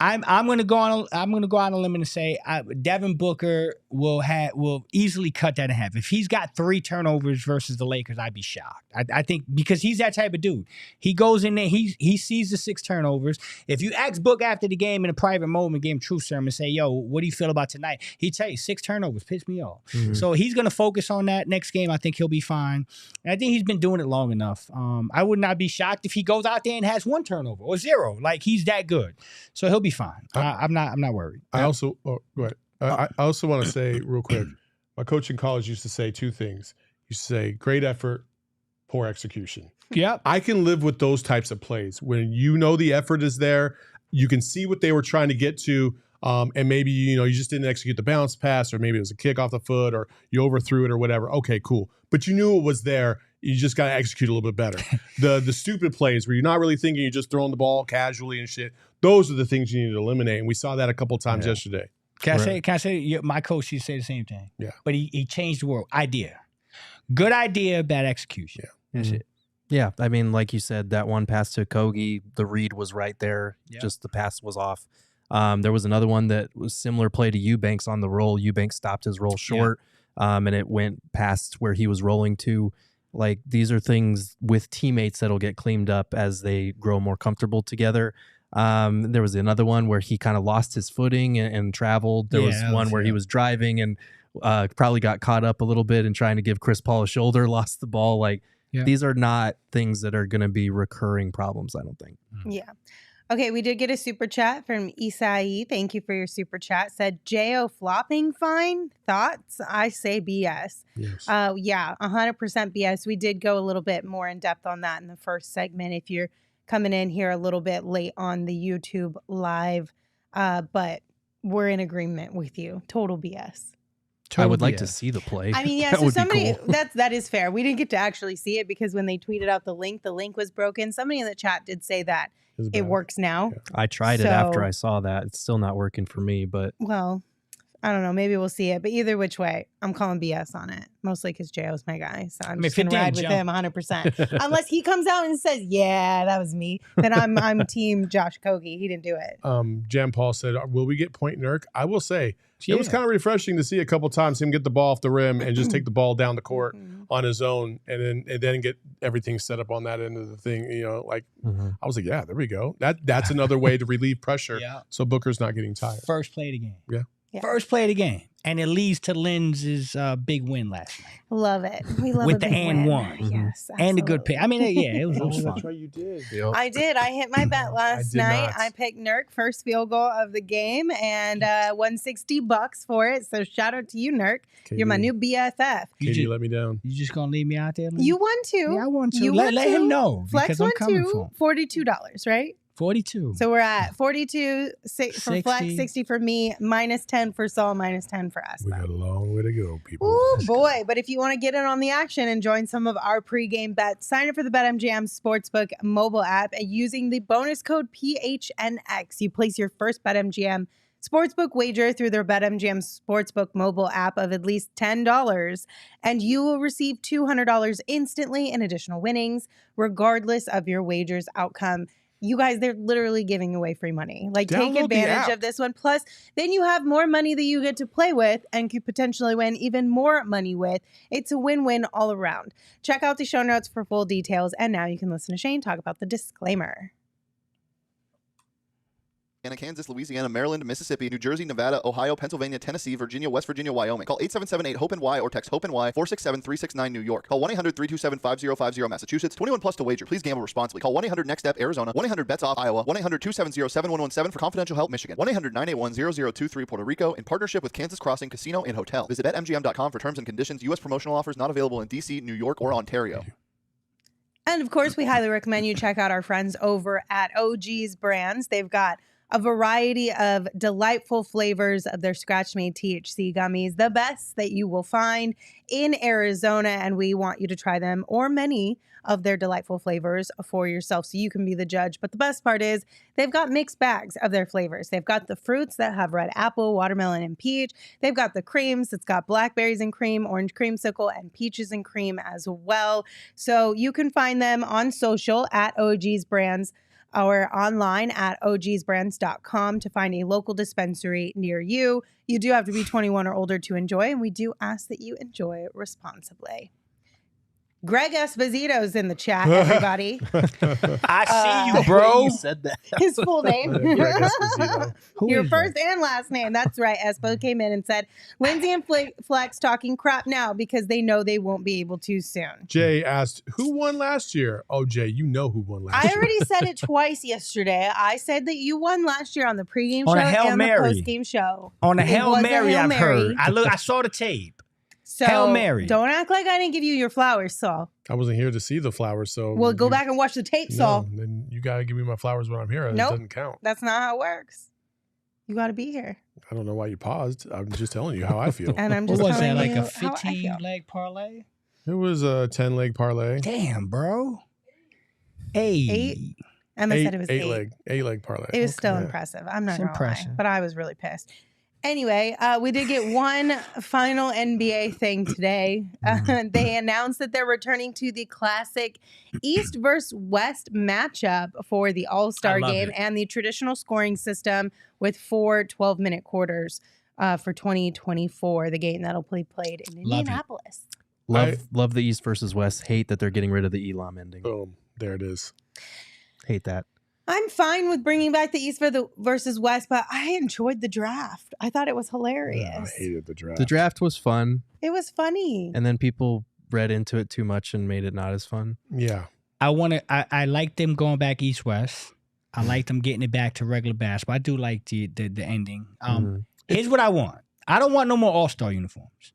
I'm going to go on a limb and say Devin Booker will easily cut that in half. If he's got 3 turnovers versus the Lakers, I'd be shocked. I think because he's that type of dude. He goes in there, he sees the 6 turnovers. If you ask Book after the game in a private moment, give him truth serum and say, yo, what do you feel about tonight? He'd tell you 6 turnovers, pissed me off. So he's going to focus on that next game. I think he'll be fine. And I think he's been doing it long enough. I would not be shocked if he goes out there and has 1 turnover or 0. Like, he's that good. So he'll be fine. I'm not worried. I also I also want to say real quick, my coach in college used to say 2 things. He used to say, great effort, poor execution. Yep. I can live with those types of plays when you know the effort is there. You can see what they were trying to get to. And maybe, you just didn't execute the bounce pass, or maybe it was a kick off the foot, or you overthrew it or whatever. Okay, cool. But you knew it was there. You just got to execute a little bit better. The stupid plays where you're not really thinking, you're just throwing the ball casually and shit. Those are the things you need to eliminate. And we saw that a couple of times yesterday. Can I say, my coach used to say the same thing. Yeah. But he changed the word. Idea. Good idea, bad execution. Yeah. That's it. Yeah. I mean, like you said, that one pass to Okogie, the read was right there. Yep. Just the pass was off. There was another one that was similar play to Eubanks on the roll. Eubanks stopped his roll short, and it went past where he was rolling to. Like, these are things with teammates that'll get cleaned up as they grow more comfortable together. There was another one where he kind of lost his footing and traveled. There was one where he was driving and probably got caught up a little bit and trying to give Chris Paul a shoulder, lost the ball. Like, these are not things that are going to be recurring problems, I don't think. Yeah. Okay, we did get a super chat from Isai. Thank you for your super chat. Said, J.O. flopping fine? Thoughts? I say BS. Yes. 100% BS. We did go a little bit more in depth on that in the first segment. If you're coming in here a little bit late on the YouTube live, but we're in agreement with you. Total BS. I would like to see the play. I mean, yeah, so somebody, that is fair. We didn't get to actually see it because when they tweeted out the link was broken. Somebody in the chat did say that it works now. Yeah. I tried it after I saw that. It's still not working for me, but. Well, I don't know. Maybe we'll see it. But either which way, I'm calling BS on it. Mostly because J.O.'s my guy. So I'm just going to ride with him 100%. Unless he comes out and says, yeah, that was me. Then I'm team Josh Okogie. He didn't do it. Jan Paul said, will we get point Nurk? I will say, it was kind of refreshing to see a couple times him get the ball off the rim and just take the ball down the court on his own and then get everything set up on that end of the thing. I was like, yeah, there we go. That's another way to relieve pressure. So Booker's not getting tired. First play of the game. Yeah. First play of the game. And it leads to Lenz's big win last night. Love it. We love with a the big and win. one. Yes, and the good absolutely. pick. I mean, it was fun. That's right, you did. Yep. I did. I hit my bet last did night. not. I picked Nurk first field goal of the game and won $60 for it. So shout out to you, Nurk. You're my new BFF. Katie let me down. You just gonna leave me out there? Lynn? You won too. Yeah, I won too. You Let won him too. know. Flex because I'm won coming too. for him. $42, right? 42. So we're at 42 for 60. Flex, 60 for me, minus 10 for Saul, minus 10 for us. We got a long way to go, people. Oh boy. But if you want to get in on the action and join some of our pregame bets, sign up for the BetMGM Sportsbook mobile app and using the bonus code PHNX. You place your first BetMGM Sportsbook wager through their BetMGM Sportsbook mobile app of at least $10, and you will receive $200 instantly in additional winnings, regardless of your wager's outcome. You guys, they're literally giving away free money. Like, take Download the advantage app. of this one. Plus, then you have more money that you get to play with and could potentially win even more money with. It's a win-win all around. Check out the show notes for full details. And now you can listen to Shane talk about the disclaimer. Kansas, Louisiana, Maryland, Mississippi, New Jersey, Nevada, Ohio, Pennsylvania, Tennessee, Virginia, West Virginia, Wyoming. Call 877-8-HOPENY or text HOPENY 467-369 New York. Call 1-800-327-5050 Massachusetts. 21 plus to wager. Please gamble responsibly. Call 1-800-NEXT-STEP Arizona. 1-800-BETS-OFF Iowa. 1-800-270-7117 for confidential help Michigan. 1-800-981-0023 Puerto Rico in partnership with Kansas Crossing Casino and Hotel. Visit BetMGM.com for terms and conditions. U.S. promotional offers not available in D.C., New York, or Ontario. And of course, we highly recommend you check out our friends over at OG's Brands. They've got a variety of delightful flavors of their scratch-made THC gummies, the best that you will find in Arizona, and we want you to try them or many of their delightful flavors for yourself so you can be the judge. But the best part is they've got mixed bags of their flavors. They've got the fruits that have red apple, watermelon, and peach. They've got the creams that's got blackberries and cream, orange creamsicle, and peaches and cream as well. So you can find them on social at OG's Brands or online at ogsbrands.com to find a local dispensary near you. You do have to be 21 or older to enjoy, and we do ask that you enjoy responsibly. Greg Esposito's in the chat, everybody. I see you, bro. You said that. His full name. Greg Esposito. Your first and last name. That's right. Espo came in and said, Lindsay and Flex talking crap now because they know they won't be able to soon. Jay asked, who won last year? Oh, Jay, you know who won last I year. already said it twice yesterday. I said that you won last year on the pregame On show a Hail and Mary. the postgame show. On a It Hail was a Mary, Hail I've Mary. heard. I saw the tape. So Hail Mary. Don't act like I didn't give you your flowers, Saul. I wasn't here to see the flowers, so. Well, go back and watch the tape, No, Saul. then you got to give me my flowers when I'm here. It Nope. doesn't count. That's not how it works. You got to be here. I don't know why you paused. I'm just telling you how I feel. And I'm What just was that, telling like you a how I feel. 15-leg parlay? It was a 10-leg parlay. Damn, bro. Hey. Eight? Emma said it was eight. Eight-leg parlay. It was still Okay. impressive. I'm not It's going to lie, impressive. but I was really pissed. Anyway, we did get one final NBA thing today. They announced that they're returning to the classic East versus West matchup for the All-Star I love game it. and the traditional scoring system with 4 12-minute quarters for 2024, the game that'll be played in Love it. Indianapolis. Love the East versus West. Hate that they're getting rid of the Elam ending. Boom. There it is. Hate that. I'm fine with bringing back the East versus West, but I enjoyed the draft. I thought it was hilarious. I hated the draft. The draft was fun, It was funny. and then people read into it too much and made it not as fun. Yeah. I like them going back East-West. I like them getting it back to regular basketball. I do like the ending. Here's what I want. I don't want no more All-Star uniforms.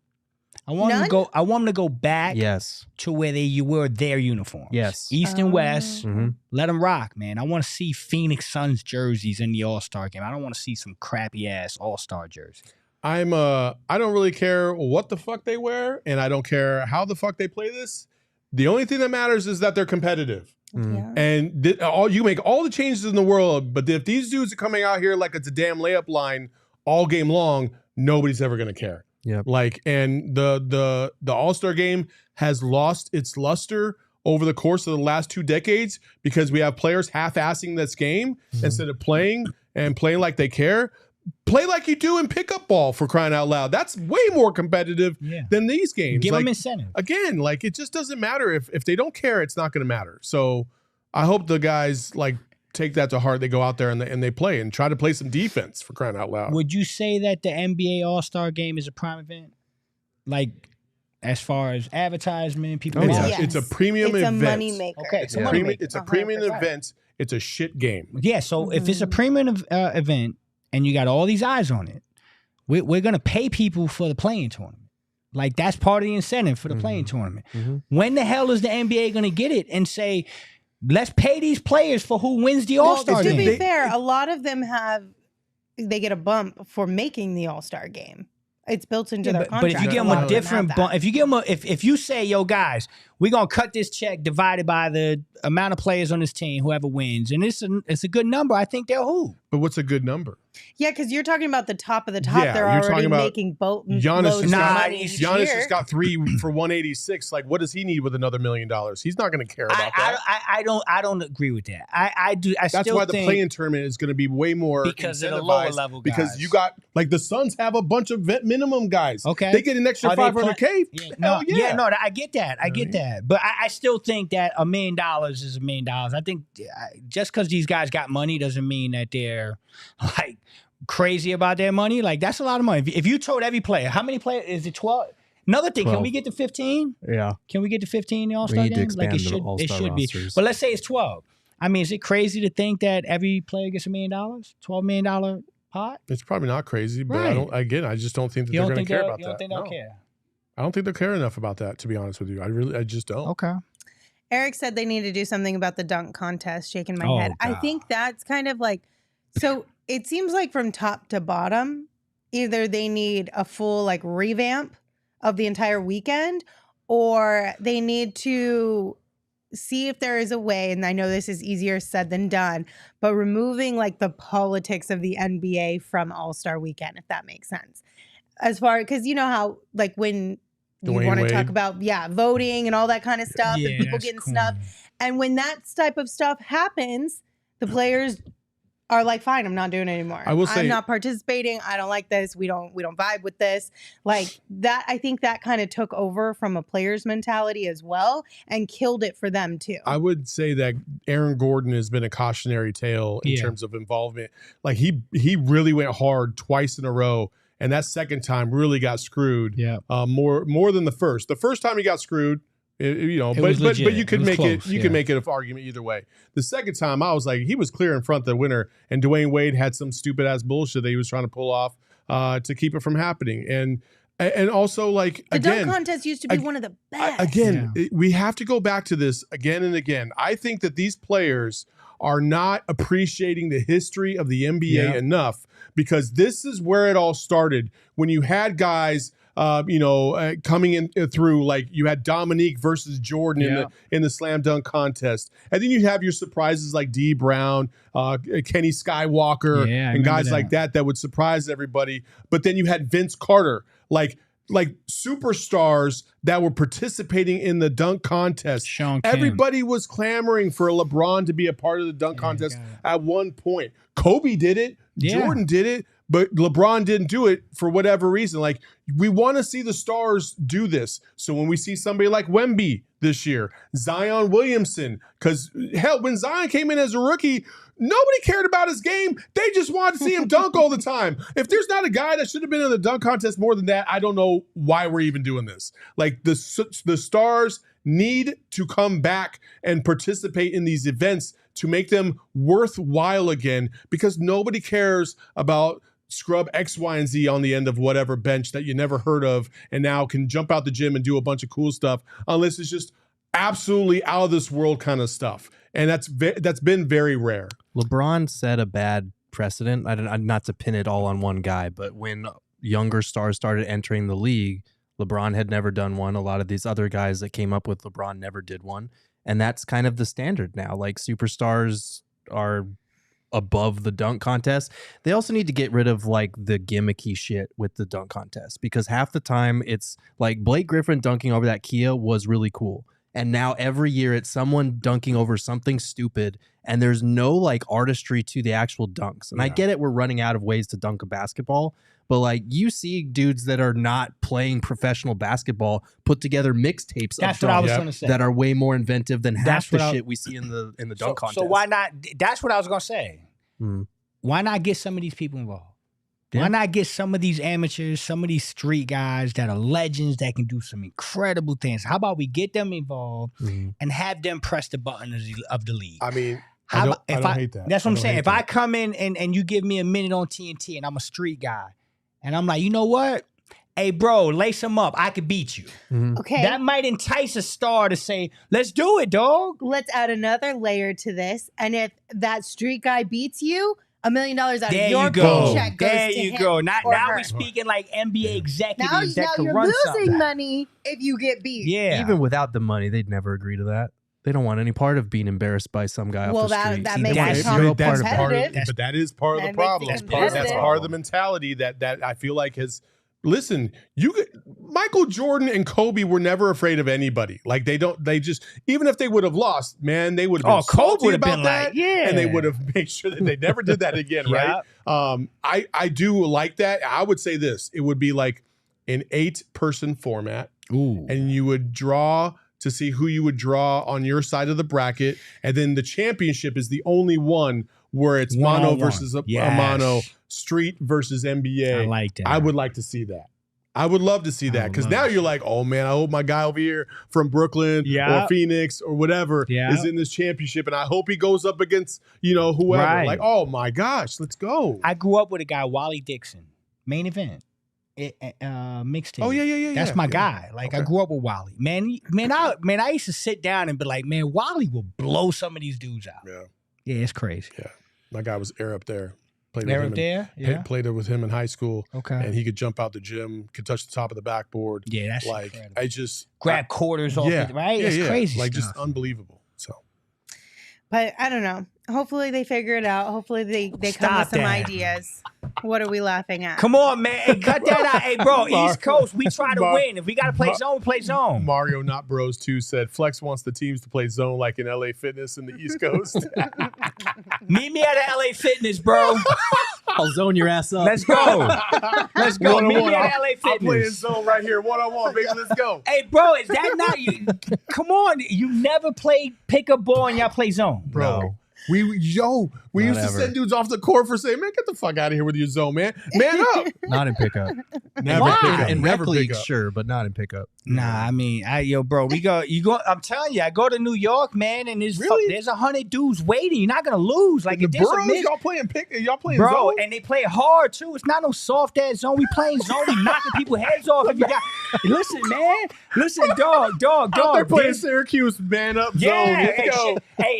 I want them to None? go. I want them to go back Yes. to where they wore their uniforms. Yes. East and West. Mhm. Let them rock, man. I want to see Phoenix Suns jerseys in the All-Star game. I don't want to see some crappy ass All-Star jersey. I don't really care what the fuck they wear, and I don't care how the fuck they play this. The only thing that matters is that they're competitive. Yeah. And you make all the changes in the world, but if these dudes are coming out here like it's a damn layup line all game long, nobody's ever gonna care. Yep. Like, and the All-Star game has lost its luster over the course of the last 2 decades because we have players half-assing this game instead of playing like they care. play like you do in pickup ball, for crying out loud. That's way more competitive than these games. Give them incentive. Again, like it just doesn't matter. If they don't care, it's not going to matter. So I hope the guys like take that to heart. They go out there and they play and try to play some defense, for crying out loud. Would you say that the NBA All-Star Game is a prime event? Like, as far as advertisement, people Yes. It's a premium event. It's a money maker. Okay, it's a money maker. It's a premium event. It's a shit game. Yeah, so if it's a premium event and you got all these eyes on it, we're going to pay people for the playing tournament. Like, that's part of the incentive for the playing tournament. When the hell is the NBA going to get it and say, let's pay these players for who wins the All-Star game? To be fair, a lot of them they get a bump for making the All-Star game. It's built into their contract. But if you give them a different bump, if you give them if you say, yo, guys, we're gonna cut this check divided by the amount of players on this team, whoever wins, and it's a good number, I think they'll hoop. But what's a good number? Yeah, because you're talking about the top of the top. Yeah, they're you're already talking about making Giannis Giannis just got 3 for 186. Like, what does he need with another $1 million? He's not going to care about that. I don't agree with that. I do. That's why the play-in tournament is going to be way more because of the lower level guys. Because you got like the Suns have a bunch of vet minimum guys. Okay, they get an extra $500K. I get that. I get that. But I still think that $1 million is $1 million. I think just because these guys got money doesn't mean that they're like crazy about their money. Like, that's a lot of money. If you told every player, how many players is it? 12? Another thing, 12. Can we get to 15? Yeah. Can we get to 15 in the All-Star game? Like, it should be. But let's say it's 12. I mean, is it crazy to think that every player gets $1 million? $12 million pot? It's probably not crazy, but I just don't think that they're going to care about that. You don't think they'll care? I don't think they'll care enough about that, to be honest with you. I just don't. Okay. Eric said they need to do something about the dunk contest, shaking my head. God. I think that's kind of like, so it seems like from top to bottom, either they need a full like revamp of the entire weekend, or they need to see if there is a way, and I know this is easier said than done, but removing like the politics of the NBA from All-Star weekend, if that makes sense. As far, because you know how like when you want to talk about voting and all that kind of stuff and people getting snubbed, and when that type of stuff happens, the players are like, fine, I'm not doing it anymore. I will say, I'm not participating. I don't like this. We don't vibe with this. Like that, I think that kind of took over from a player's mentality as well and killed it for them too. I would say that Aaron Gordon has been a cautionary tale in terms of involvement. Like he really went hard twice in a row, and that second time really got screwed. Yeah, more than the first. The first time he got screwed. But you could make close, you could make it an argument either way. The second time, I was like, he was clear in front of the winner, and Dwayne Wade had some stupid ass bullshit that he was trying to pull off to keep it from happening. And also, like, the dunk contest used to be one of the best. We have to go back to this again and again. I think that these players are not appreciating the history of the NBA enough, because this is where it all started when you had guys coming in through, like you had Dominique versus Jordan in the slam dunk contest. And then you have your surprises like D Brown, Kenny Skywalker, and guys like that would surprise everybody. But then you had Vince Carter, like superstars that were participating in the dunk contest. Everybody was clamoring for LeBron to be a part of the dunk contest at one point. Kobe did it. Jordan did it. But LeBron didn't do it for whatever reason. Like, we want to see the stars do this. So when we see somebody like Wemby this year, Zion Williamson, because hell, when Zion came in as a rookie, nobody cared about his game. They just wanted to see him dunk all the time. If there's not a guy that should have been in the dunk contest more than that, I don't know why we're even doing this. Like, the stars need to come back and participate in these events to make them worthwhile again, because nobody cares about scrub X, Y, and Z on the end of whatever bench that you never heard of and now can jump out the gym and do a bunch of cool stuff, unless it's just absolutely out of this world kind of stuff. And that's been very rare. LeBron set a bad precedent. Not to pin it all on one guy, but when younger stars started entering the league, LeBron had never done one. A lot of these other guys that came up with LeBron never did one. And that's kind of the standard now. Like, superstars are above the dunk contest. They also need to get rid of like the gimmicky shit with the dunk contest, because half the time it's like Blake Griffin dunking over that Kia was really cool. And now every year it's someone dunking over something stupid, and there's no like artistry to the actual dunks. And I get it, we're running out of ways to dunk a basketball, but like you see dudes that are not playing professional basketball put together mixtapes of what I was dunks gonna say. that are way more inventive than half That's the what shit we see in the dunk contest. So why not? That's what I was gonna say. Mm. Why not get some of these people involved? Yeah. Why not get some of these amateurs, some of these street guys that are legends that can do some incredible things? How about we get them involved and have them press the button of the league? I mean, I don't hate that. That's what I'm saying. If I come in and you give me a minute on TNT and I'm a street guy and I'm like, you know what? Hey, bro, lace them up. I could beat you. Okay. That might entice a star to say, let's do it, dog. Let's add another layer to this. And if that street guy beats you, $1 million out of There your you go. paycheck goes There to you him go. Now or her. we're speaking like NBA executives Now that can you're run losing something. money if you get beat. Yeah. Even without the money, they'd never agree to that. They don't want any part of being embarrassed by some guy Well, off the street. that See, makes they want it zero part of competitive. it. But that is part of the That makes it problem. competitive. That's part of the mentality that I feel like has. Listen, Michael Jordan and Kobe were never afraid of anybody. Like they just, even if they would have lost, man, they would have been Kobe salty would have about been that. like, yeah. And they would have made sure that they never did that again, right? I do like that. I would say this. It would be like an 8-person format. Ooh. And you would draw to see who you would draw on your side of the bracket. And then the championship is the only one where it's mono One-on-one. versus a Yes. mono, street versus NBA. I like that. I would like to see that. I would love to see that would because love now to you're like, oh man, I hope my guy over here from Brooklyn Yeah. or Phoenix or whatever Yeah. is in this championship, and I hope he goes up against whoever. Right. Like, oh my gosh, let's go. I grew up with a guy, Wally Dixon, main event, mixtape. Oh yeah. That's my yeah. guy. Like I Okay. grew up with Wally. I used to sit down and be like, man, Wally will blow some of these dudes out. Yeah. Yeah, it's crazy. Yeah. My guy was air up there. Played They're with up him there. Yeah. Played with him in high school. Okay. And he could jump out the gym, could touch the top of the backboard. Yeah, that's like incredible. I just Grab quarters off it, right? Yeah, It's yeah. crazy. Like stuff. just unbelievable. So But I don't know. Hopefully they figure it out. Hopefully they come with Stop some that. ideas. What are we laughing at? Come on, man. Hey, cut that out. Hey, bro, East Coast, we try to Mar- win. If we got to play zone, we play zone. Mario Not Bros 2 said Flex wants the teams to play zone like in LA Fitness in the East Coast. Meet me at LA Fitness, bro. I'll zone your ass up. Let's go. Let's go. Meet me at LA I'm playing Fitness. zone right here, 1-on-1, baby. Let's go. Hey, bro, is that not you? Come on. You never played pick up ball and y'all play zone. Bro. No. We used to Whatever. send dudes off the court for saying, man, get the fuck out of here with your zone, man. Man up. Not in pickup. Never Why? pick up. In Never rec pick league, up. sure, but not in pickup. Nah, I mean, bro, I'm telling you, I go to New York, man, and Really? there's 100 dudes waiting. You're not gonna lose. Like The if there's a Burrows, miss, y'all playing bro, zone? and they play hard too. It's not no soft ass zone. We playing zone. We knocking people's heads off. If you got, listen, man, listen, dog. Out there playing this- Syracuse, man up Yeah, zone. Let's hey, go. hey,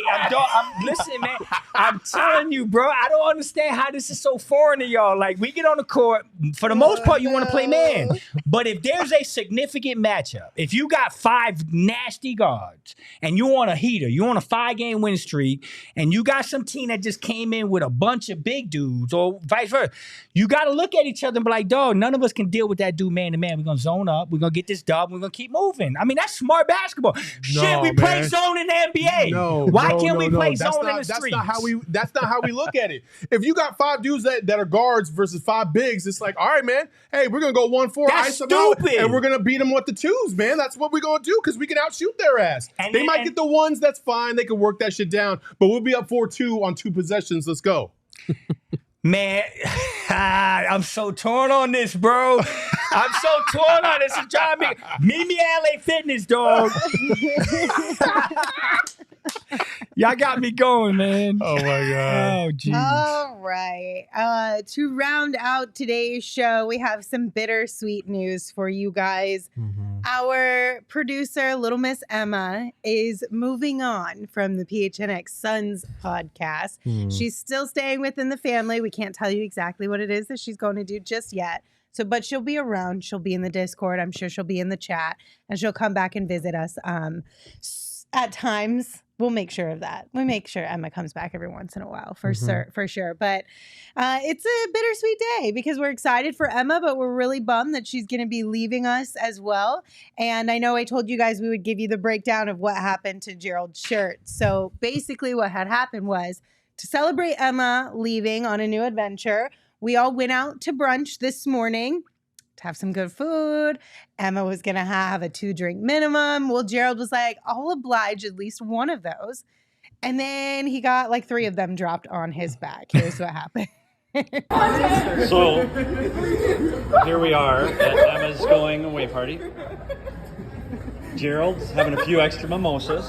listen, man. I'm telling you, bro. I don't understand how this is so foreign to y'all. Like, we get on the court. For the most part, you want to play man. But if there's a significant matchup, if you got 5 nasty guards and you on a heater, you on a 5-game win streak, and you got some team that just came in with a bunch of big dudes, or vice versa, you got to look at each other and be like, dog, none of us can deal with that dude man to man. We're gonna zone up. We're gonna get this dub. We're gonna keep moving. I mean, that's smart basketball. Shit, we play man. zone in the NBA. No, Why no, can't we no, play That's zone not, in the that's streets? That's not how we look at it. If you got 5 dudes that are guards versus 5 bigs, it's like, all right, man. Hey, we're gonna go 1-4, That's ice them out, stupid. and we're gonna beat them with the 2s, man. That's what we're gonna do because we can outshoot their ass. And They then- might get the 1s. That's fine. They can work that shit down. But we'll be up 4-2 on 2 possessions. Let's go. Man, I'm so torn on this, bro. I'm so torn on this. It's driving me. Meet me at LA Fitness, dog. Y'all got me going, man. Oh my god. Oh, jeez. All right. To round out today's show, we have some bittersweet news for you guys. Our producer, Little Miss Emma, is moving on from the PHNX Suns podcast. She's still staying within the family. We can't tell you exactly what it is that she's going to do just yet. So, but she'll be around. She'll be in the Discord. I'm sure she'll be in the chat, and she'll come back and visit us at times. we'll make sure of that. We make sure Emma comes back every once in a while for sure. But it's a bittersweet day because we're excited for Emma, but we're really bummed that she's going to be leaving us as well. And I know I told you guys we would give you the breakdown of what happened to Gerald's shirt. So basically what had happened was to celebrate Emma leaving on a new adventure, we all went out to brunch this morning to have some good food. Emma was going to have a 2-drink minimum. Well, Gerald was like, I'll oblige at least one of those. And then he got like 3 of them dropped on his back. Here's what happened. So here we are at Emma's going away party. Gerald's having a few extra mimosas.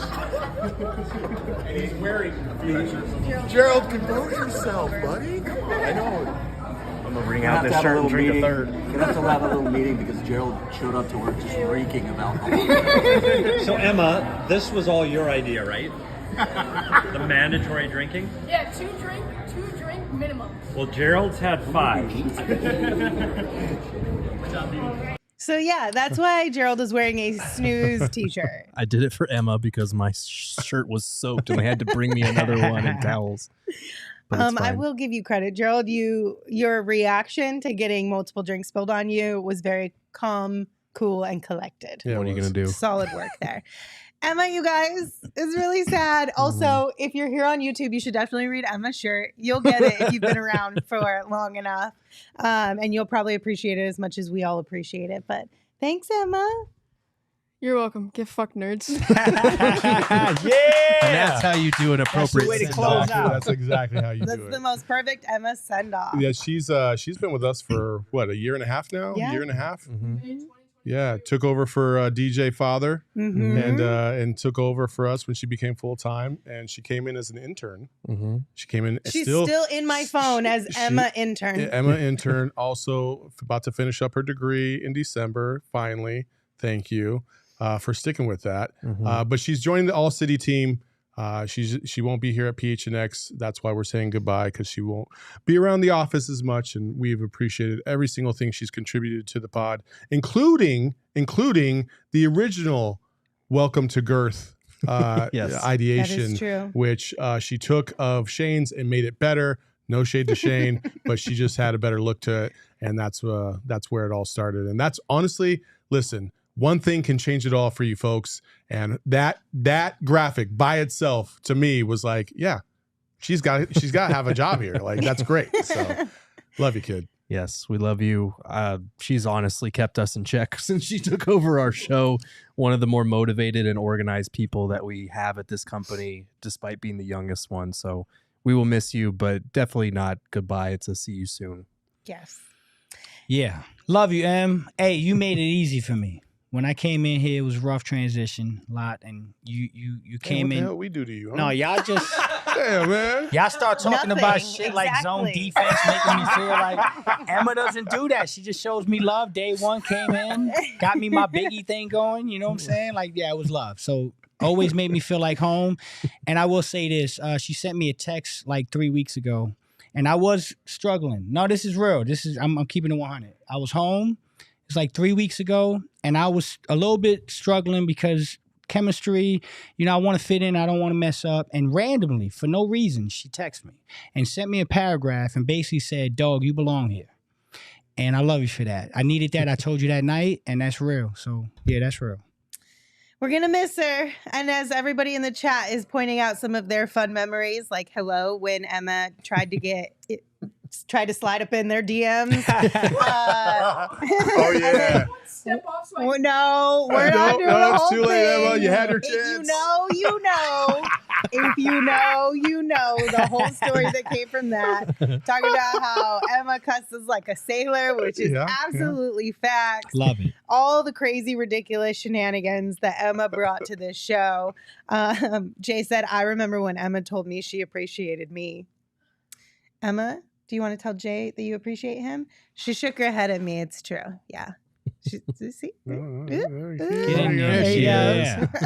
And he's wearing a few extra. Gerald, compose yourself, buddy. Come on. I know. I'm gonna bring out this shirt and drink a third. We're gonna have to have a little meeting because Gerald showed up to work just reeking of alcohol. So Emma, this was all your idea, right? The mandatory drinking? Yeah, two drink minimum. Well, Gerald's had 5. So yeah, that's why Gerald is wearing a snooze t-shirt. I did it for Emma because my shirt was soaked and they had to bring me another one and towels. I will give you credit, Gerald. Your reaction to getting multiple drinks spilled on you was very calm, cool, and collected. Yeah, what are you gonna do? Solid work there. Emma, you guys, is really sad. Also, if you're here on YouTube, you should definitely read Emma's shirt. You'll get it if you've been around for long enough. And you'll probably appreciate it as much as we all appreciate it. But thanks, Emma. You're welcome. Get fucked, nerds. Yeah! And that's how you do an appropriate way to send close off. out. That's exactly how you That's do it. the most perfect Emma send-off. Yeah, she's been with us for what, a year and a half now? Yeah. A year and a half? Mm-hmm. Yeah, took over for DJ Father and took over for us when she became full-time, and she came in as an intern. Mm-hmm. She came in She's still in my phone as Emma intern. Emma intern, also about to finish up her degree in December, finally. Thank you for sticking with that. But she's joining the All-City team. She won't be here at PHNX. That's why we're saying goodbye, because she won't be around the office as much. And we've appreciated every single thing she's contributed to the pod, including the original Welcome to Girth ideation, that is true. which she took of Shane's and made it better. No shade to Shane, but she just had a better look to it, and that's where it all started. And that's honestly, listen. One thing can change it all for you folks. And that graphic by itself to me was like, yeah, she's got to have a job here. Like, that's great. So love you, kid. Yes, we love you. She's honestly kept us in check since she took over our show. One of the more motivated and organized people that we have at this company, despite being the youngest one. So we will miss you, but definitely not goodbye. It's a see you soon. Yes. Yeah. Love you, Em. Hey, you made it easy for me. When I came in here, it was a rough transition, a lot, and you came what in. The hell we do to you? Huh? No, y'all just damn, man. y'all start talking Nothing, about shit like zone exactly. defense, making me feel like Emma doesn't do that. She just shows me love. Day one came in, got me my Biggie thing going. You know what I'm saying? Like, yeah, it was love. So always made me feel like home. And I will say this: she sent me a text like 3 weeks ago, and I was struggling. No, this is real. I'm keeping it 100. I was home. It's like 3 weeks ago, and I was a little bit struggling because chemistry, I want to fit in. I don't want to mess up. And randomly, for no reason, she texted me and sent me a paragraph and basically said, dog, you belong here. And I love you for that. I needed that. I told you that night, and that's real. So, yeah, that's real. We're going to miss her. And as everybody in the chat is pointing out some of their fun memories, like hello, when Emma tried to slide up in their DMs. Oh, yeah. Step off so No, we're not doing the it's whole too late, thing. Emma. You had your If chance. you know. If you know the whole story that came from that. Talking about how Emma cusses like a sailor, which is absolutely facts. Love it. All the crazy, ridiculous shenanigans that Emma brought to this show. Jay said, I remember when Emma told me she appreciated me. Emma, do you want to tell Jay that you appreciate him? She shook her head at me. It's true. Yeah. See? Get in there. There you Yeah. go.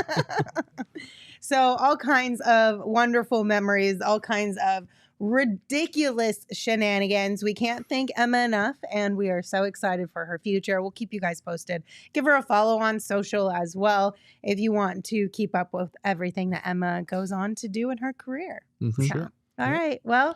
So all kinds of wonderful memories, all kinds of ridiculous shenanigans. We can't thank Emma enough, and we are so excited for her future. We'll keep you guys posted. Give her a follow on social as well if you want to keep up with everything that Emma goes on to do in her career. Sure. All right. Well,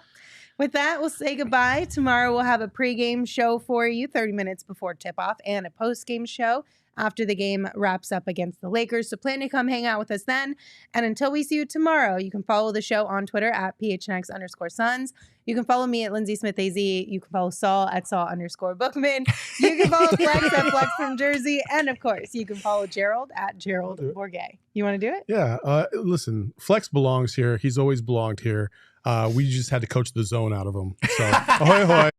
with that, we'll say goodbye. Tomorrow we'll have a pregame show for you 30 minutes before tip-off and a postgame show after the game wraps up against the Lakers. So plan to come hang out with us then. And until we see you tomorrow, you can follow the show on Twitter at PHNX_Suns. You can follow me at Lindsay Smith AZ. You can follow Saul at Saul_Bookman. You can follow Flex at Flex from Jersey. And of course, you can follow Gerald at Gerald Bourget. You want to do it? Yeah. Listen, Flex belongs here. He's always belonged here. We just had to coach the zone out of him. So, ahoy, ahoy.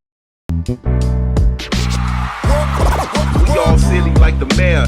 We all silly like the mayor.